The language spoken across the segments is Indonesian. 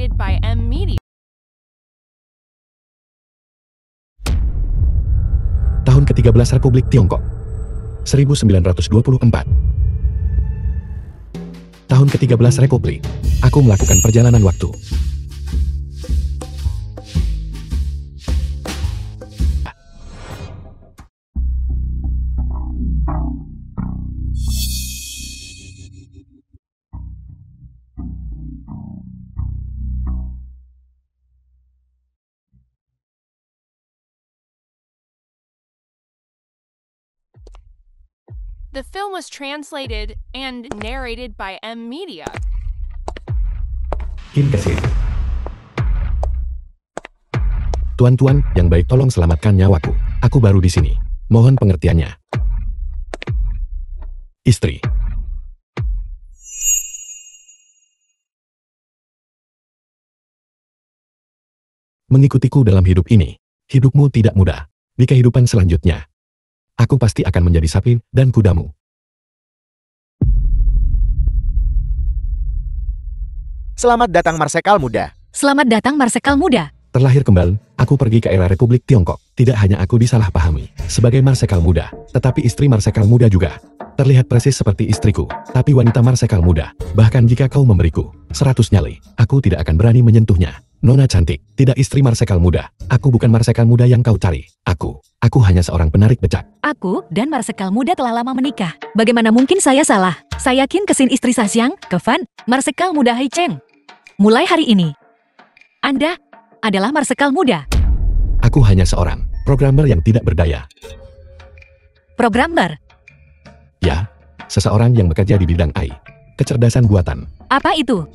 narrated by M Media. Tahun ke-13 Republik Tiongkok 1924. Tahun ke-13 Republik, aku melakukan perjalanan waktu. The film was translated and narrated by M Media. Kim Kesit. Tuan-tuan yang baik, tolong selamatkan nyawaku. Aku baru di sini. Mohon pengertiannya. Istri. Mengikutiku dalam hidup ini. Hidupmu tidak mudah. Di kehidupan selanjutnya, aku pasti akan menjadi sapi dan kudamu. Selamat datang Marsekal Muda. Selamat datang Marsekal Muda. Terlahir kembali, aku pergi ke era Republik Tiongkok. Tidak hanya aku disalahpahami sebagai Marsekal Muda, tetapi istri Marsekal Muda juga. Terlihat persis seperti istriku, tapi wanita Marsekal Muda. Bahkan jika kau memberiku 100 nyali, aku tidak akan berani menyentuhnya. Nona cantik, tidak istri Marsekal Muda. Aku bukan Marsekal Muda yang kau cari. Aku hanya seorang penarik becak. Aku dan Marsekal Muda telah lama menikah. Bagaimana mungkin saya salah? Saya Qin Kesin, istri Sasyang, Kevan, Marsekal Muda Hai Cheng. Mulai hari ini, Anda adalah Marsekal Muda. Aku hanya seorang programmer yang tidak berdaya. Programmer? Ya, seseorang yang bekerja di bidang AI, kecerdasan buatan. Apa itu?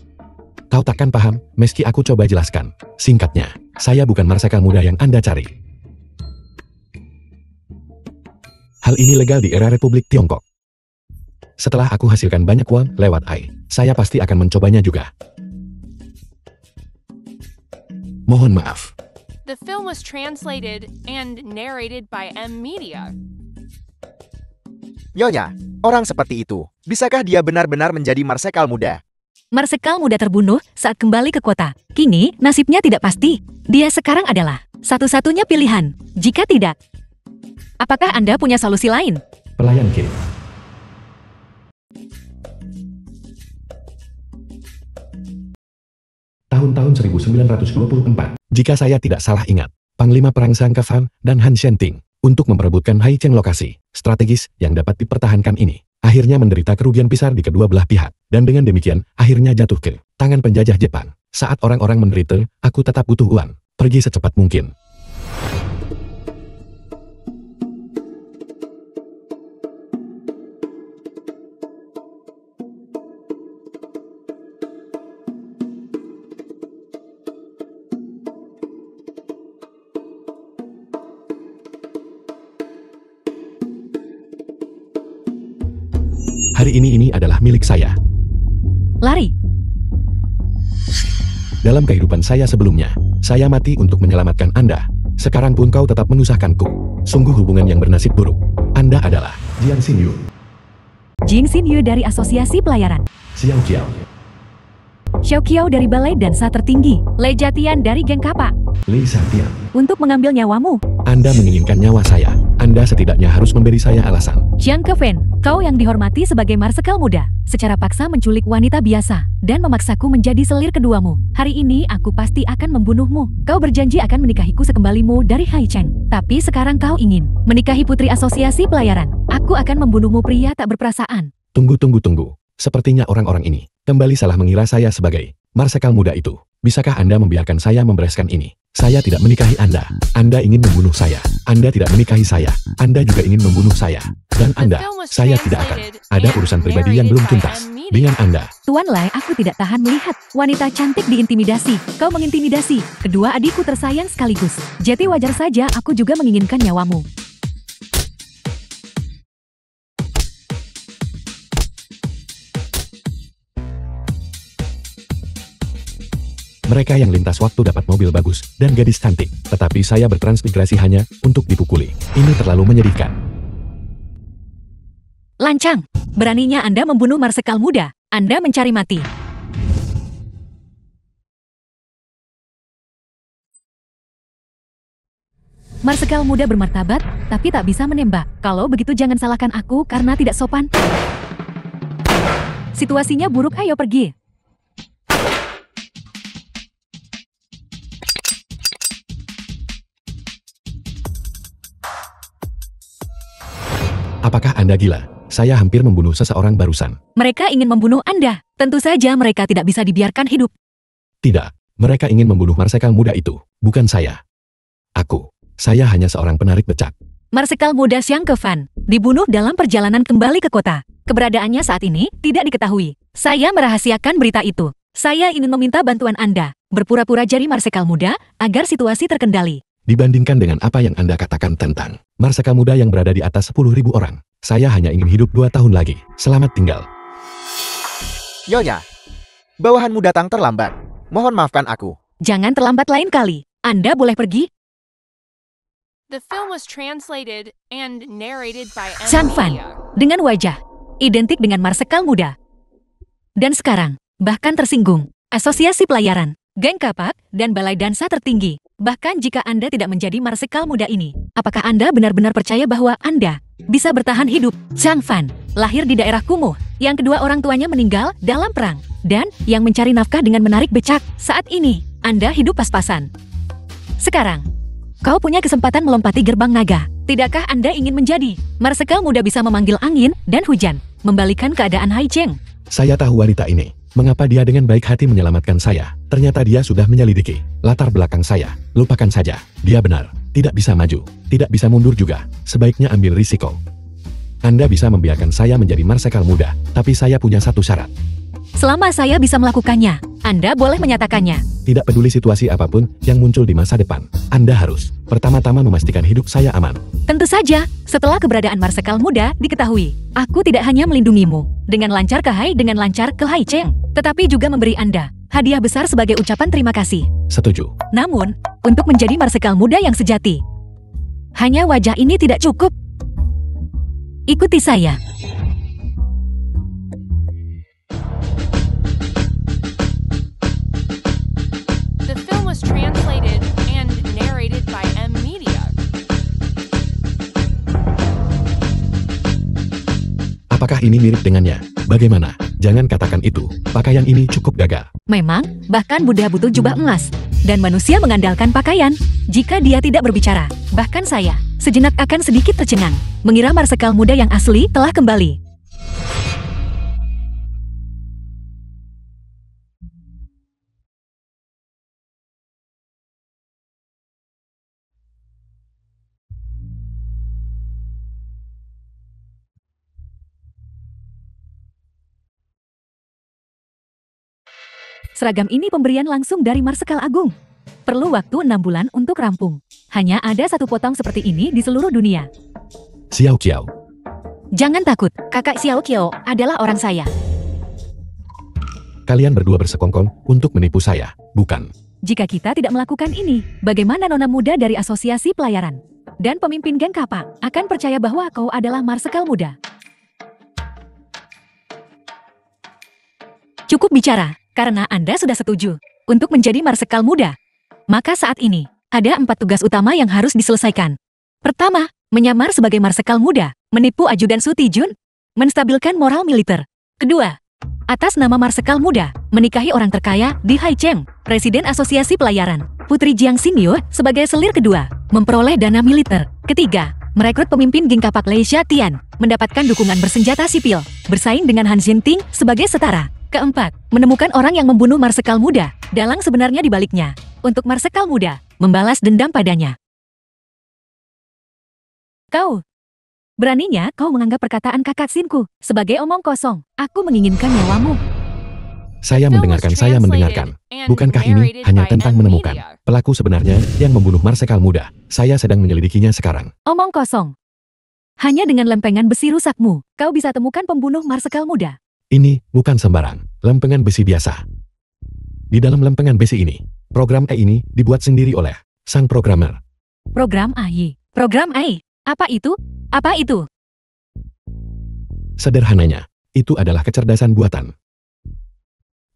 Kau takkan paham, meski aku coba jelaskan. Singkatnya, saya bukan Marsekal Muda yang Anda cari. Hal ini legal di era Republik Tiongkok. Setelah aku hasilkan banyak uang lewat AI, saya pasti akan mencobanya juga. Mohon maaf. The film was translated and narrated by M Media. Nyonya, orang seperti itu, bisakah dia benar-benar menjadi Marsekal Muda? Marsekal Muda terbunuh saat kembali ke kota. Kini, nasibnya tidak pasti. Dia sekarang adalah satu-satunya pilihan. Jika tidak, apakah Anda punya solusi lain? Pelayan Kim. Tahun-tahun 1924. Jika saya tidak salah ingat, Panglima Perang Zhang Kevan dan Han Shenting untuk memperebutkan Hai Cheng, lokasi strategis yang dapat dipertahankan ini, akhirnya menderita kerugian besar di kedua belah pihak, dan dengan demikian akhirnya jatuh ke tangan penjajah Jepang. Saat orang-orang menderita, aku tetap butuh uang. Pergi secepat mungkin. Hari ini adalah milik saya. Lari. Dalam kehidupan saya sebelumnya, saya mati untuk menyelamatkan Anda. Sekarang pun kau tetap menyusahkanku. Sungguh hubungan yang bernasib buruk. Anda adalah Jiang Xinyu. Jing Xinyu dari Asosiasi Pelayaran. Xiao Qiao. Xiao Qiao dari Balai Dansa Tertinggi. Lei Jatian dari Geng Kapak. Li Santian. Untuk mengambil nyawamu. Anda menginginkan nyawa saya. Anda setidaknya harus memberi saya alasan. Zhang Kevan, kau yang dihormati sebagai Marsekal Muda, secara paksa menculik wanita biasa, dan memaksaku menjadi selir keduamu. Hari ini aku pasti akan membunuhmu. Kau berjanji akan menikahiku sekembalimu dari Hai Cheng. Tapi sekarang kau ingin menikahi putri Asosiasi Pelayaran. Aku akan membunuhmu, pria tak berperasaan. Tunggu. Sepertinya orang-orang ini kembali salah mengira saya sebagai Marsekal Muda itu. Bisakah Anda membiarkan saya membereskan ini? Saya tidak menikahi Anda. Anda ingin membunuh saya. Anda tidak menikahi saya. Anda juga ingin membunuh saya. Dan Anda, saya tidak akan ada urusan pribadi yang belum tuntas dengan Anda. Tuan Lai, aku tidak tahan melihat wanita cantik diintimidasi. Kau mengintimidasi kedua adikku tersayang sekaligus. Jadi wajar saja aku juga menginginkan nyawamu. Mereka yang lintas waktu dapat mobil bagus dan gadis cantik, tetapi saya bertransmigrasi hanya untuk dipukuli. Ini terlalu menyedihkan. Lancang, beraninya Anda membunuh Marsekal Muda. Anda mencari mati. Marsekal muda bermartabat, tapi tak bisa menembak. Kalau begitu jangan salahkan aku karena tidak sopan. Situasinya buruk, ayo pergi. Apakah Anda gila? Saya hampir membunuh seseorang barusan. Mereka ingin membunuh Anda. Tentu saja mereka tidak bisa dibiarkan hidup. Tidak, mereka ingin membunuh Marsekal muda itu, bukan saya. Saya hanya seorang penarik becak. Marsekal muda Xiang Kefan dibunuh dalam perjalanan kembali ke kota. Keberadaannya saat ini tidak diketahui. Saya merahasiakan berita itu. Saya ingin meminta bantuan Anda berpura-pura jadi Marsekal muda agar situasi terkendali. Dibandingkan dengan apa yang Anda katakan tentang Marsekal muda yang berada di atas 10.000 orang, saya hanya ingin hidup 2 tahun lagi. Selamat tinggal. Nyonya, bawahanmu datang terlambat. Mohon maafkan aku. Jangan terlambat lain kali. Anda boleh pergi. The film was translated and narrated by M Chan Fan Media. dengan wajah identik dengan Marsekal muda. Dan sekarang, bahkan tersinggung, Asosiasi Pelayaran, Geng Kapak, dan Balai Dansa tertinggi. Bahkan jika Anda tidak menjadi Marsekal muda ini, apakah Anda benar-benar percaya bahwa Anda bisa bertahan hidup? Chang Fan lahir di daerah kumuh, yang kedua orang tuanya meninggal dalam perang, dan yang mencari nafkah dengan menarik becak. Saat ini, Anda hidup pas-pasan. Sekarang, kau punya kesempatan melompati gerbang naga. Tidakkah Anda ingin menjadi Marsekal muda bisa memanggil angin dan hujan, membalikan keadaan Hai Cheng? Saya tahu wanita ini. Mengapa dia dengan baik hati menyelamatkan saya? Ternyata dia sudah menyelidiki latar belakang saya. Lupakan saja. Dia benar. Tidak bisa maju. Tidak bisa mundur juga. Sebaiknya ambil risiko. Anda bisa membiarkan saya menjadi Marsekal muda, tapi saya punya satu syarat. Selama saya bisa melakukannya, Anda boleh menyatakannya. Tidak peduli situasi apapun yang muncul di masa depan, Anda harus pertama-tama memastikan hidup saya aman. Tentu saja, setelah keberadaan Marsekal muda diketahui, aku tidak hanya melindungimu dengan lancar ke Hai dengan lancar ke Hai Cheng, tetapi juga memberi Anda hadiah besar sebagai ucapan terima kasih. Setuju. Namun, untuk menjadi Marsekal muda yang sejati, hanya wajah ini tidak cukup. Ikuti saya. The film was translated and narrated by M Media. Apakah ini mirip dengannya? Bagaimana? Jangan katakan itu. Pakaian ini cukup gagah. Memang, bahkan Buddha butuh jubah emas. Dan manusia mengandalkan pakaian. Jika dia tidak berbicara, bahkan saya, sejenak akan sedikit tercengang. Mengira Marsekal muda yang asli telah kembali. Seragam ini pemberian langsung dari Marsekal Agung. Perlu waktu 6 bulan untuk rampung. Hanya ada 1 potong seperti ini di seluruh dunia. Xiao Qiao. Jangan takut, kakak Xiao Qiao adalah orang saya. Kalian berdua bersekongkol untuk menipu saya, bukan? Jika kita tidak melakukan ini, bagaimana nona muda dari Asosiasi Pelayaran dan pemimpin Geng Kapak akan percaya bahwa kau adalah Marsekal muda? Cukup bicara, karena Anda sudah setuju untuk menjadi Marsekal muda. Maka saat ini, ada 4 tugas utama yang harus diselesaikan. Pertama, menyamar sebagai Marsekal muda, menipu ajudan Su Tijun, menstabilkan moral militer. Kedua, atas nama Marsekal muda, menikahi orang terkaya di Hai Cheng, Presiden Asosiasi Pelayaran, Putri Jiang Xinyu sebagai selir kedua, memperoleh dana militer. Ketiga, merekrut pemimpin Geng Kapak Lei Xiatian, mendapatkan dukungan bersenjata sipil, bersaing dengan Han Xinting sebagai setara. Keempat, menemukan orang yang membunuh Marsekal muda, dalang sebenarnya di baliknya, untuk Marsekal muda, membalas dendam padanya. Beraninya kau menganggap perkataan kakak Sinku sebagai omong kosong. Aku menginginkan nyawamu. Saya mendengarkan. Bukankah ini hanya tentang menemukan pelaku sebenarnya yang membunuh Marsekal muda? Saya sedang menyelidikinya sekarang. Omong kosong. Hanya dengan lempengan besi rusakmu, kau bisa temukan pembunuh Marsekal muda. Ini bukan sembarang lempengan besi biasa. Di dalam lempengan besi ini, program AI ini dibuat sendiri oleh sang programmer. Program AI. Program AI. Apa itu? Apa itu? Sederhananya, itu adalah kecerdasan buatan.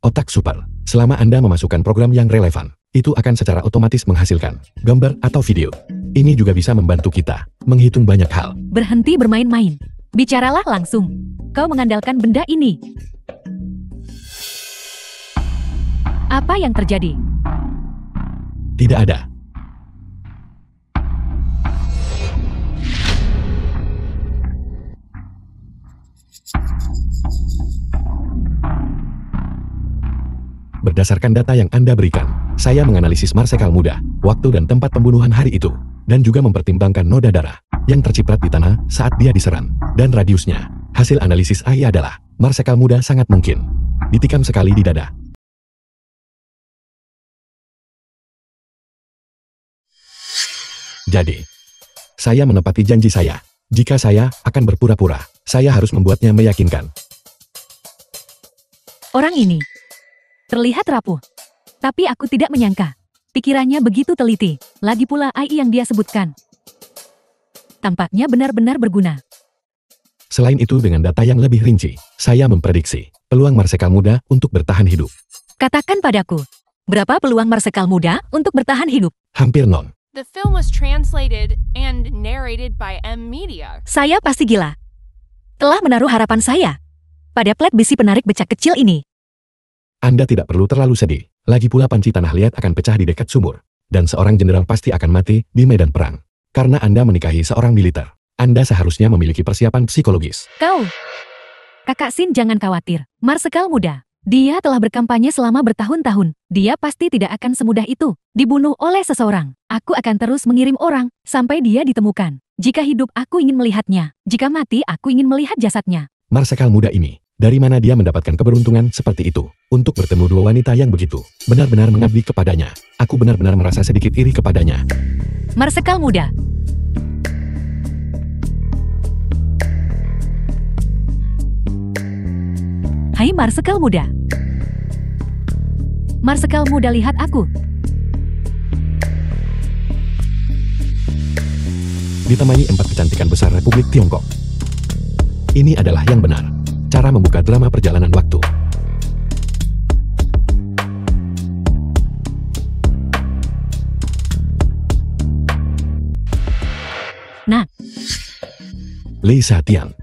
Otak super. Selama Anda memasukkan program yang relevan, itu akan secara otomatis menghasilkan gambar atau video. Ini juga bisa membantu kita menghitung banyak hal. Berhenti bermain-main. Bicaralah langsung. Kau mengandalkan benda ini. Apa yang terjadi? Tidak ada. Berdasarkan data yang Anda berikan, saya menganalisis marsekal muda, waktu dan tempat pembunuhan hari itu, dan juga mempertimbangkan noda darah yang terciprat di tanah saat dia diserang, dan radiusnya. Hasil analisis AI adalah, marsekal muda sangat mungkin ditikam sekali di dada. Jadi, saya menepati janji saya. Jika saya akan berpura-pura, saya harus membuatnya meyakinkan. Orang ini terlihat rapuh. Tapi aku tidak menyangka. Pikirannya begitu teliti. Lagi pula AI yang dia sebutkan. Tampaknya benar-benar berguna. Selain itu dengan data yang lebih rinci, saya memprediksi peluang marsekal muda untuk bertahan hidup. Katakan padaku, berapa peluang marsekal muda untuk bertahan hidup? Hampir nol. The film was translated and narrated by M Media. Saya pasti gila. Telah menaruh harapan saya pada plat besi penarik becak kecil ini. Anda tidak perlu terlalu sedih. Lagi pula panci tanah liat akan pecah di dekat sumur. Dan seorang jenderal pasti akan mati di medan perang. Karena Anda menikahi seorang militer. Anda seharusnya memiliki persiapan psikologis. Kau, Kakak Sin, jangan khawatir. Marsekal muda. Dia telah berkampanye selama bertahun-tahun. Dia pasti tidak akan semudah itu dibunuh oleh seseorang. Aku akan terus mengirim orang sampai dia ditemukan. Jika hidup, aku ingin melihatnya. Jika mati, aku ingin melihat jasadnya. Marsekal muda ini, dari mana dia mendapatkan keberuntungan seperti itu untuk bertemu dua wanita yang begitu benar-benar mengabdi kepadanya? Aku benar-benar merasa sedikit iri kepadanya. Marsekal muda. Hai Marsekal muda. Marsekal muda, lihat aku. Ditemani 4 kecantikan besar Republik Tiongkok. Ini adalah yang benar. Cara membuka drama perjalanan waktu. Nah, Lei Satian.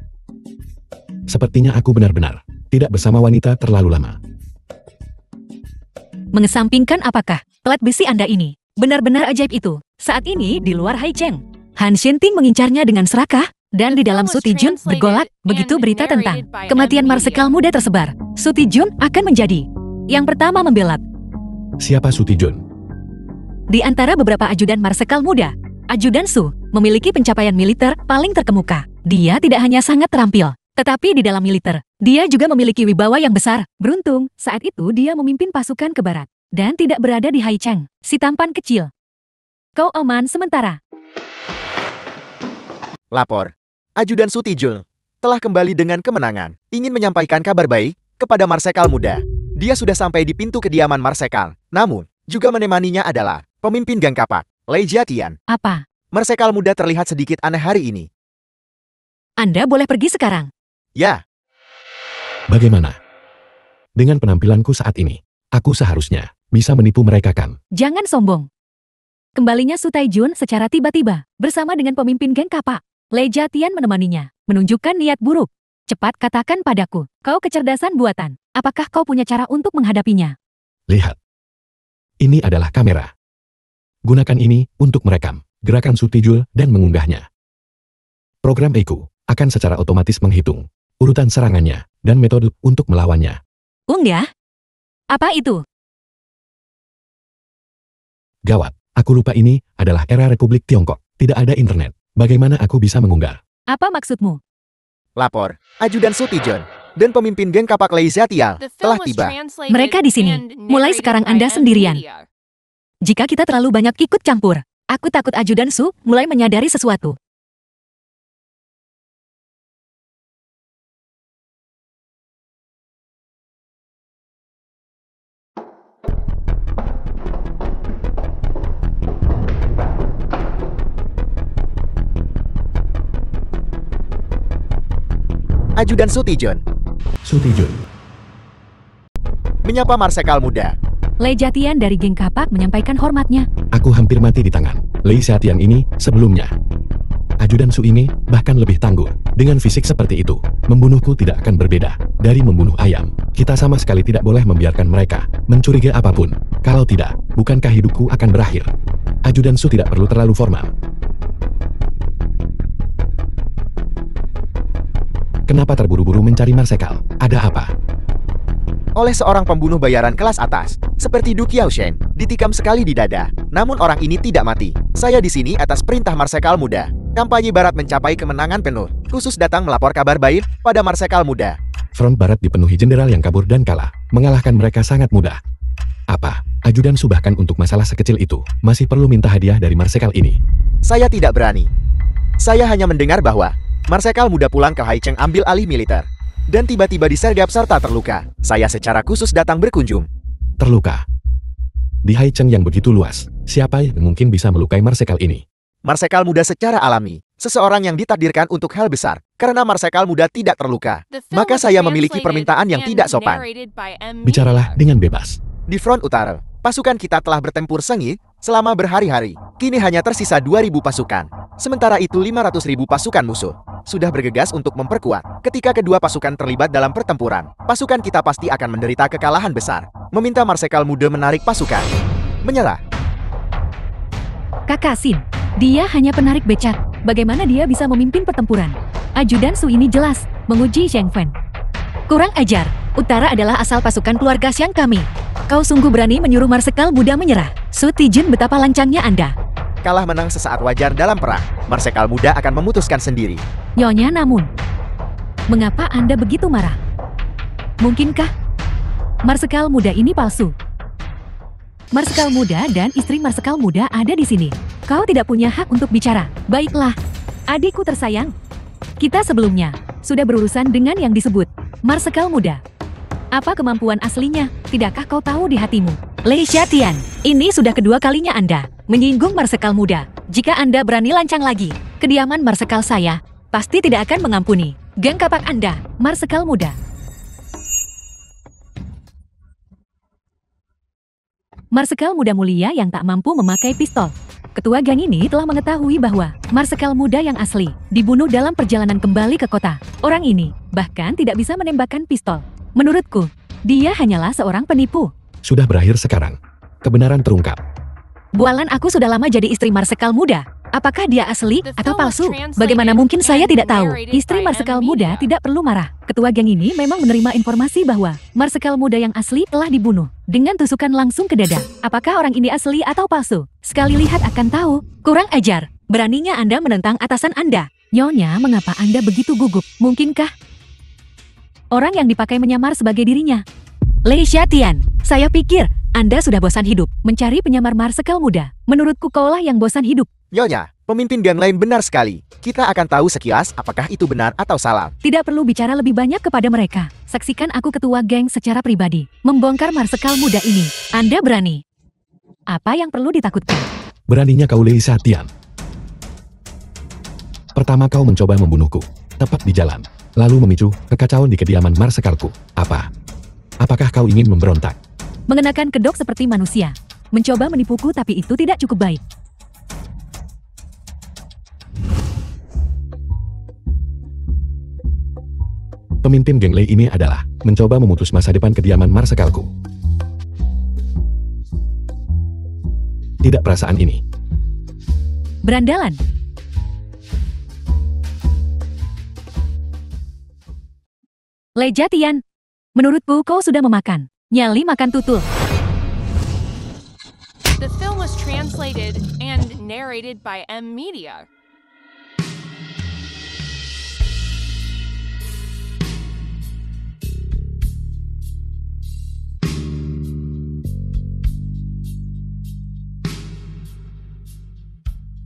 Sepertinya aku benar-benar tidak bersama wanita terlalu lama. mengesampingkan apakah plat besi Anda ini benar-benar ajaib itu saat ini di luar Haicheng. Han Shenting mengincarnya dengan serakah, dan di dalam Sutijun bergolak begitu berita tentang kematian marsekal muda tersebar. Sutijun akan menjadi yang pertama membelot. Siapa Sutijun? Di antara beberapa ajudan marsekal muda, ajudan Su memiliki pencapaian militer paling terkemuka. Dia tidak hanya sangat terampil, tetapi di dalam militer, dia juga memiliki wibawa yang besar. Beruntung, saat itu dia memimpin pasukan ke barat, dan tidak berada di Haicheng, si tampan kecil. Kau aman sementara. Lapor. Ajudan Sutijul telah kembali dengan kemenangan. Ingin menyampaikan kabar baik kepada Marsekal muda. Dia sudah sampai di pintu kediaman Marsekal. Namun, juga menemaninya adalah pemimpin Gang Kapak, Lei Jiatian. Apa? Marsekal muda terlihat sedikit aneh hari ini. Anda boleh pergi sekarang. Ya, Bagaimana? Dengan penampilanku saat ini, aku seharusnya bisa menipu mereka kan? Jangan sombong. Kembalinya Su Taijun secara tiba-tiba, bersama dengan pemimpin Geng Kapak. Lei Jiatian menemaninya, menunjukkan niat buruk. Cepat katakan padaku, kau kecerdasan buatan. Apakah kau punya cara untuk menghadapinya? Lihat. Ini adalah kamera. Gunakan ini untuk merekam gerakan Sutijul dan mengunggahnya. Program EQ akan secara otomatis menghitung urutan serangannya dan metode untuk melawannya. Ya? Apa itu? Gawat, aku lupa ini adalah era Republik Tiongkok. Tidak ada internet. Bagaimana aku bisa mengunggah? Apa maksudmu? lapor. Ajudan Sutijun dan pemimpin Geng Kapak Lei Jiatian telah tiba. Mereka di sini. Mulai sekarang Anda sendirian. Jika kita terlalu banyak ikut campur, aku takut ajudan Su mulai menyadari sesuatu. Ajudan Sutijun Sutijun. menyapa Marsekal muda. Lei Jiatian dari Geng Kapak menyampaikan hormatnya. Aku hampir mati di tangan Lei Xiatian ini, sebelumnya. Ajudan Su ini, bahkan lebih tangguh. Dengan fisik seperti itu, membunuhku tidak akan berbeda dari membunuh ayam. Kita sama sekali tidak boleh membiarkan mereka mencurigai apapun. Kalau tidak, bukankah hidupku akan berakhir? Ajudan Su tidak perlu terlalu formal. Kenapa terburu-buru mencari Marsekal? Ada apa? Oleh seorang pembunuh bayaran kelas atas, seperti Du Qiaoshen, ditikam sekali di dada. Namun orang ini tidak mati. Saya di sini atas perintah Marsekal Muda. Kampanye Barat mencapai kemenangan penuh. Khusus datang melapor kabar baik pada Marsekal Muda. Front Barat dipenuhi jenderal yang kabur dan kalah. Mengalahkan mereka sangat mudah. Apa? Ajudan Su bahkan untuk masalah sekecil itu, masih perlu minta hadiah dari Marsekal ini. Saya tidak berani. Saya hanya mendengar bahwa Marsekal Muda pulang ke Haicheng ambil alih militer. Dan tiba-tiba disergap serta terluka. Saya secara khusus datang berkunjung. Terluka? Di Haicheng yang begitu luas, siapa yang mungkin bisa melukai Marsekal ini? Marsekal Muda secara alami. Seseorang yang ditakdirkan untuk hal besar. Karena Marsekal Muda tidak terluka. Maka saya memiliki permintaan yang tidak sopan. Bicaralah dengan bebas. Di front utara, pasukan kita telah bertempur sengit selama berhari-hari. Kini hanya tersisa 2.000 pasukan. Sementara itu 500.000 pasukan musuh sudah bergegas untuk memperkuat. Ketika kedua pasukan terlibat dalam pertempuran, pasukan kita pasti akan menderita kekalahan besar. Meminta Marsekal Muda menarik pasukan. Menyerah. Kakak Xin, dia hanya penarik becak. Bagaimana dia bisa memimpin pertempuran? Ajudan Su ini jelas menguji Zheng Fen. Kurang ajar. Utara adalah asal pasukan keluarga Xiang kami. Kau sungguh berani menyuruh Marsekal Muda menyerah. Su Tijun, betapa lancangnya Anda. Kalah menang sesaat wajar dalam perang. Marsekal Muda akan memutuskan sendiri. Nyonya, namun, mengapa Anda begitu marah? Mungkinkah Marsekal Muda ini palsu? Marsekal Muda dan istri Marsekal Muda ada di sini. Kau tidak punya hak untuk bicara. Baiklah, adikku tersayang. Kita sebelumnya sudah berurusan dengan yang disebut Marsekal Muda. Apa kemampuan aslinya? Tidakkah kau tahu di hatimu? Lei Xiatian, ini sudah kedua kalinya Anda menyinggung Marsekal Muda. Jika Anda berani lancang lagi, kediaman Marsekal saya pasti tidak akan mengampuni. Geng kapak Anda, Marsekal Muda. Marsekal Muda mulia yang tak mampu memakai pistol. Ketua gang ini telah mengetahui bahwa Marsekal Muda yang asli dibunuh dalam perjalanan kembali ke kota. Orang ini bahkan tidak bisa menembakkan pistol. Menurutku, dia hanyalah seorang penipu. Sudah berakhir sekarang. Kebenaran terungkap. Bualan, aku sudah lama jadi istri Marsekal Muda. Apakah dia asli atau palsu? Bagaimana mungkin saya tidak tahu? Istri Marsekal Muda tidak perlu marah. Ketua geng ini memang menerima informasi bahwa Marsekal Muda yang asli telah dibunuh dengan tusukan langsung ke dada. Apakah orang ini asli atau palsu? Sekali lihat akan tahu. Kurang ajar. Beraninya Anda menentang atasan Anda. Nyonya, mengapa Anda begitu gugup? Mungkinkah orang yang dipakai menyamar sebagai dirinya? Lei Xiatian, saya pikir Anda sudah bosan hidup mencari penyamar Marsekal Muda. Menurutku kaulah yang bosan hidup. Nyonya, pemimpin gang lain benar sekali. Kita akan tahu sekilas apakah itu benar atau salah. Tidak perlu bicara lebih banyak kepada mereka. Saksikan aku ketua geng secara pribadi membongkar Marsekal Muda ini. Anda berani. Apa yang perlu ditakutkan? Beraninya kau, Lei Xiatian. Pertama kau mencoba membunuhku, tepat di jalan. Lalu memicu kekacauan di kediaman Marsekalku. Apa? Apakah kau ingin memberontak? Mengenakan kedok seperti manusia. Mencoba menipuku, tapi itu tidak cukup baik. Pemimpin geng Lei ini adalah mencoba memutus masa depan kediaman Marsekalku. Tidak perasaan ini. Berandalan. Lei Xiatian, menurutku kau sudah memakan nyali makan tutul. The film was translated and narrated by M Media.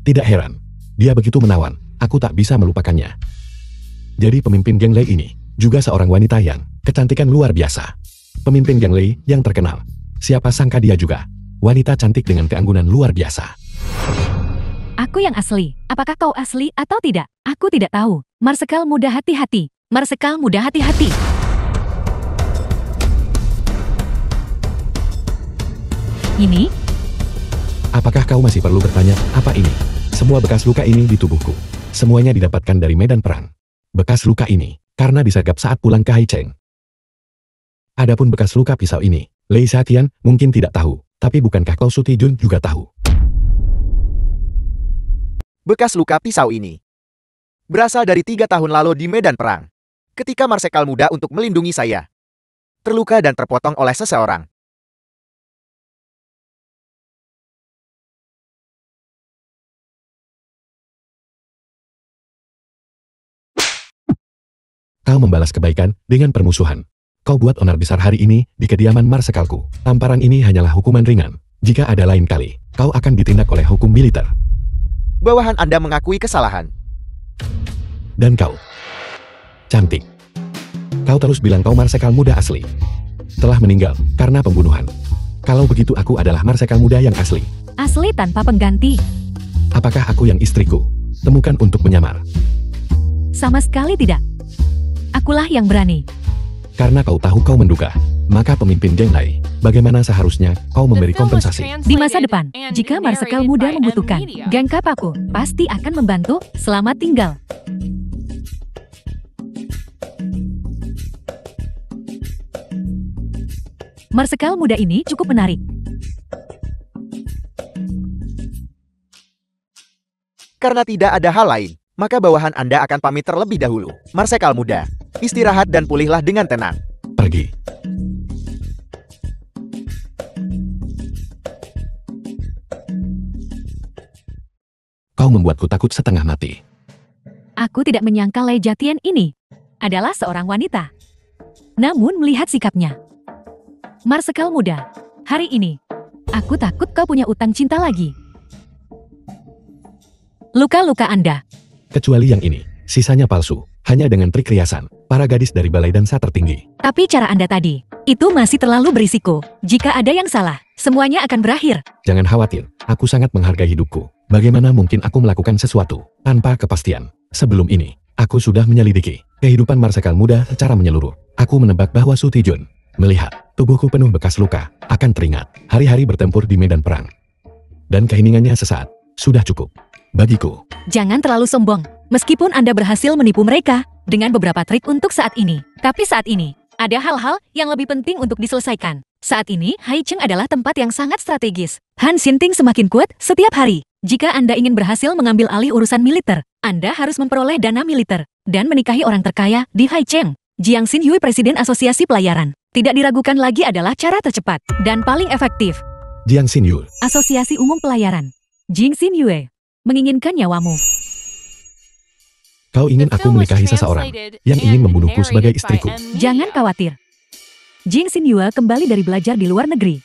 Tidak heran, dia begitu menawan, aku tak bisa melupakannya. Jadi pemimpin geng Lei ini juga seorang wanita yang kecantikan luar biasa. Pemimpin geng Lei yang terkenal. Siapa sangka dia juga wanita cantik dengan keanggunan luar biasa. Aku yang asli. Apakah kau asli atau tidak? Aku tidak tahu. Marsekal Muda, hati-hati. Marsekal Muda, hati-hati. Ini Apakah kau masih perlu bertanya, apa ini? Semua bekas luka ini di tubuhku. Semuanya didapatkan dari medan perang. Bekas luka ini, karena disergap saat pulang ke Haicheng. Adapun bekas luka pisau ini, Lei Xiaoqian mungkin tidak tahu, tapi bukankah kau Sutijun juga tahu? Bekas luka pisau ini berasal dari 3 tahun lalu di medan perang. Ketika Marsekal muda untuk melindungi saya terluka dan terpotong oleh seseorang. Kau membalas kebaikan dengan permusuhan. Kau buat onar besar hari ini di kediaman Marsekalku. Tamparan ini hanyalah hukuman ringan. Jika ada lain kali, kau akan ditindak oleh hukum militer. Bawahan Anda mengakui kesalahan. Dan kau, cantik. Kau terus bilang kau Marsekal muda asli. Telah meninggal karena pembunuhan. Kalau begitu aku adalah Marsekal muda yang asli. Asli tanpa pengganti. Apakah aku yang istriku temukan untuk menyamar? Sama sekali tidak. Akulah yang berani. Karena kau tahu kau menduga, maka pemimpin Genghai, bagaimana seharusnya kau memberi kompensasi? Di masa depan, jika Marsekal muda membutuhkan, geng Kapaku pasti akan membantu. Selamat tinggal. Marsekal muda ini cukup menarik. Karena tidak ada hal lain, maka bawahan Anda akan pamit terlebih dahulu. Marsekal muda, istirahat dan pulihlah dengan tenang. Pergi. Kau membuatku takut setengah mati. Aku tidak menyangka Lei Jatian ini adalah seorang wanita. Namun melihat sikapnya, Marsekal muda, hari ini, aku takut kau punya utang cinta lagi. Luka-luka Anda. Kecuali yang ini, sisanya palsu, hanya dengan trik riasan, para gadis dari balai dansa tertinggi. Tapi cara Anda tadi, itu masih terlalu berisiko. Jika ada yang salah, semuanya akan berakhir. Jangan khawatir, aku sangat menghargai hidupku. Bagaimana mungkin aku melakukan sesuatu tanpa kepastian? Sebelum ini, aku sudah menyelidiki kehidupan Marsekal muda secara menyeluruh. Aku menebak bahwa Sutijun melihat tubuhku penuh bekas luka, akan teringat hari-hari bertempur di medan perang. Dan keheningannya sesaat, sudah cukup bagiku. Jangan terlalu sombong. Meskipun Anda berhasil menipu mereka dengan beberapa trik untuk saat ini. Tapi saat ini, ada hal-hal yang lebih penting untuk diselesaikan. Saat ini, Haicheng adalah tempat yang sangat strategis. Han Xinting semakin kuat setiap hari. Jika Anda ingin berhasil mengambil alih urusan militer, Anda harus memperoleh dana militer dan menikahi orang terkaya di Haicheng. Jiang Xinhui, Presiden Asosiasi Pelayaran, tidak diragukan lagi adalah cara tercepat dan paling efektif. Jiang Xinyu, Asosiasi Umum Pelayaran, Jing Xinyue, menginginkan nyawamu. kau ingin aku menikahi seseorang yang ingin membunuhku sebagai istriku. Jangan khawatir. Jing Xinyue kembali dari belajar di luar negeri.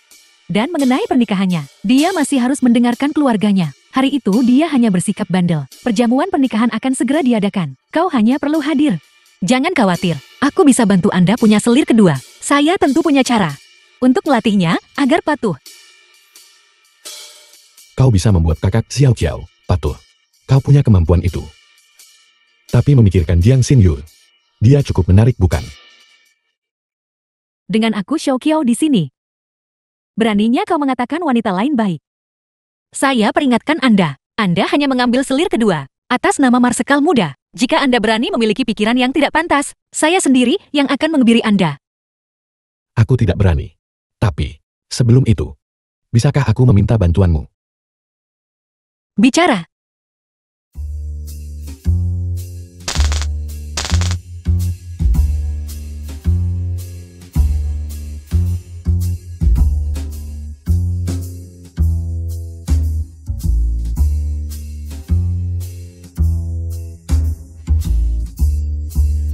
Dan mengenai pernikahannya, dia masih harus mendengarkan keluarganya. Hari itu dia hanya bersikap bandel. Perjamuan pernikahan akan segera diadakan. Kau hanya perlu hadir. Jangan khawatir, aku bisa bantu Anda punya selir kedua. Saya tentu punya cara untuk melatihnya agar patuh. Kau bisa membuat kakak Xiao Qiao patuh. Kau punya kemampuan itu. Tapi memikirkan Jiang Xinyu, dia cukup menarik bukan? Dengan aku Xiao Qiao di sini, beraninya kau mengatakan wanita lain baik. Saya peringatkan Anda hanya mengambil selir kedua atas nama Marsekal muda. Jika Anda berani memiliki pikiran yang tidak pantas, saya sendiri yang akan mengebiri Anda. Aku tidak berani. Tapi, sebelum itu, bisakah aku meminta bantuanmu? Bicara.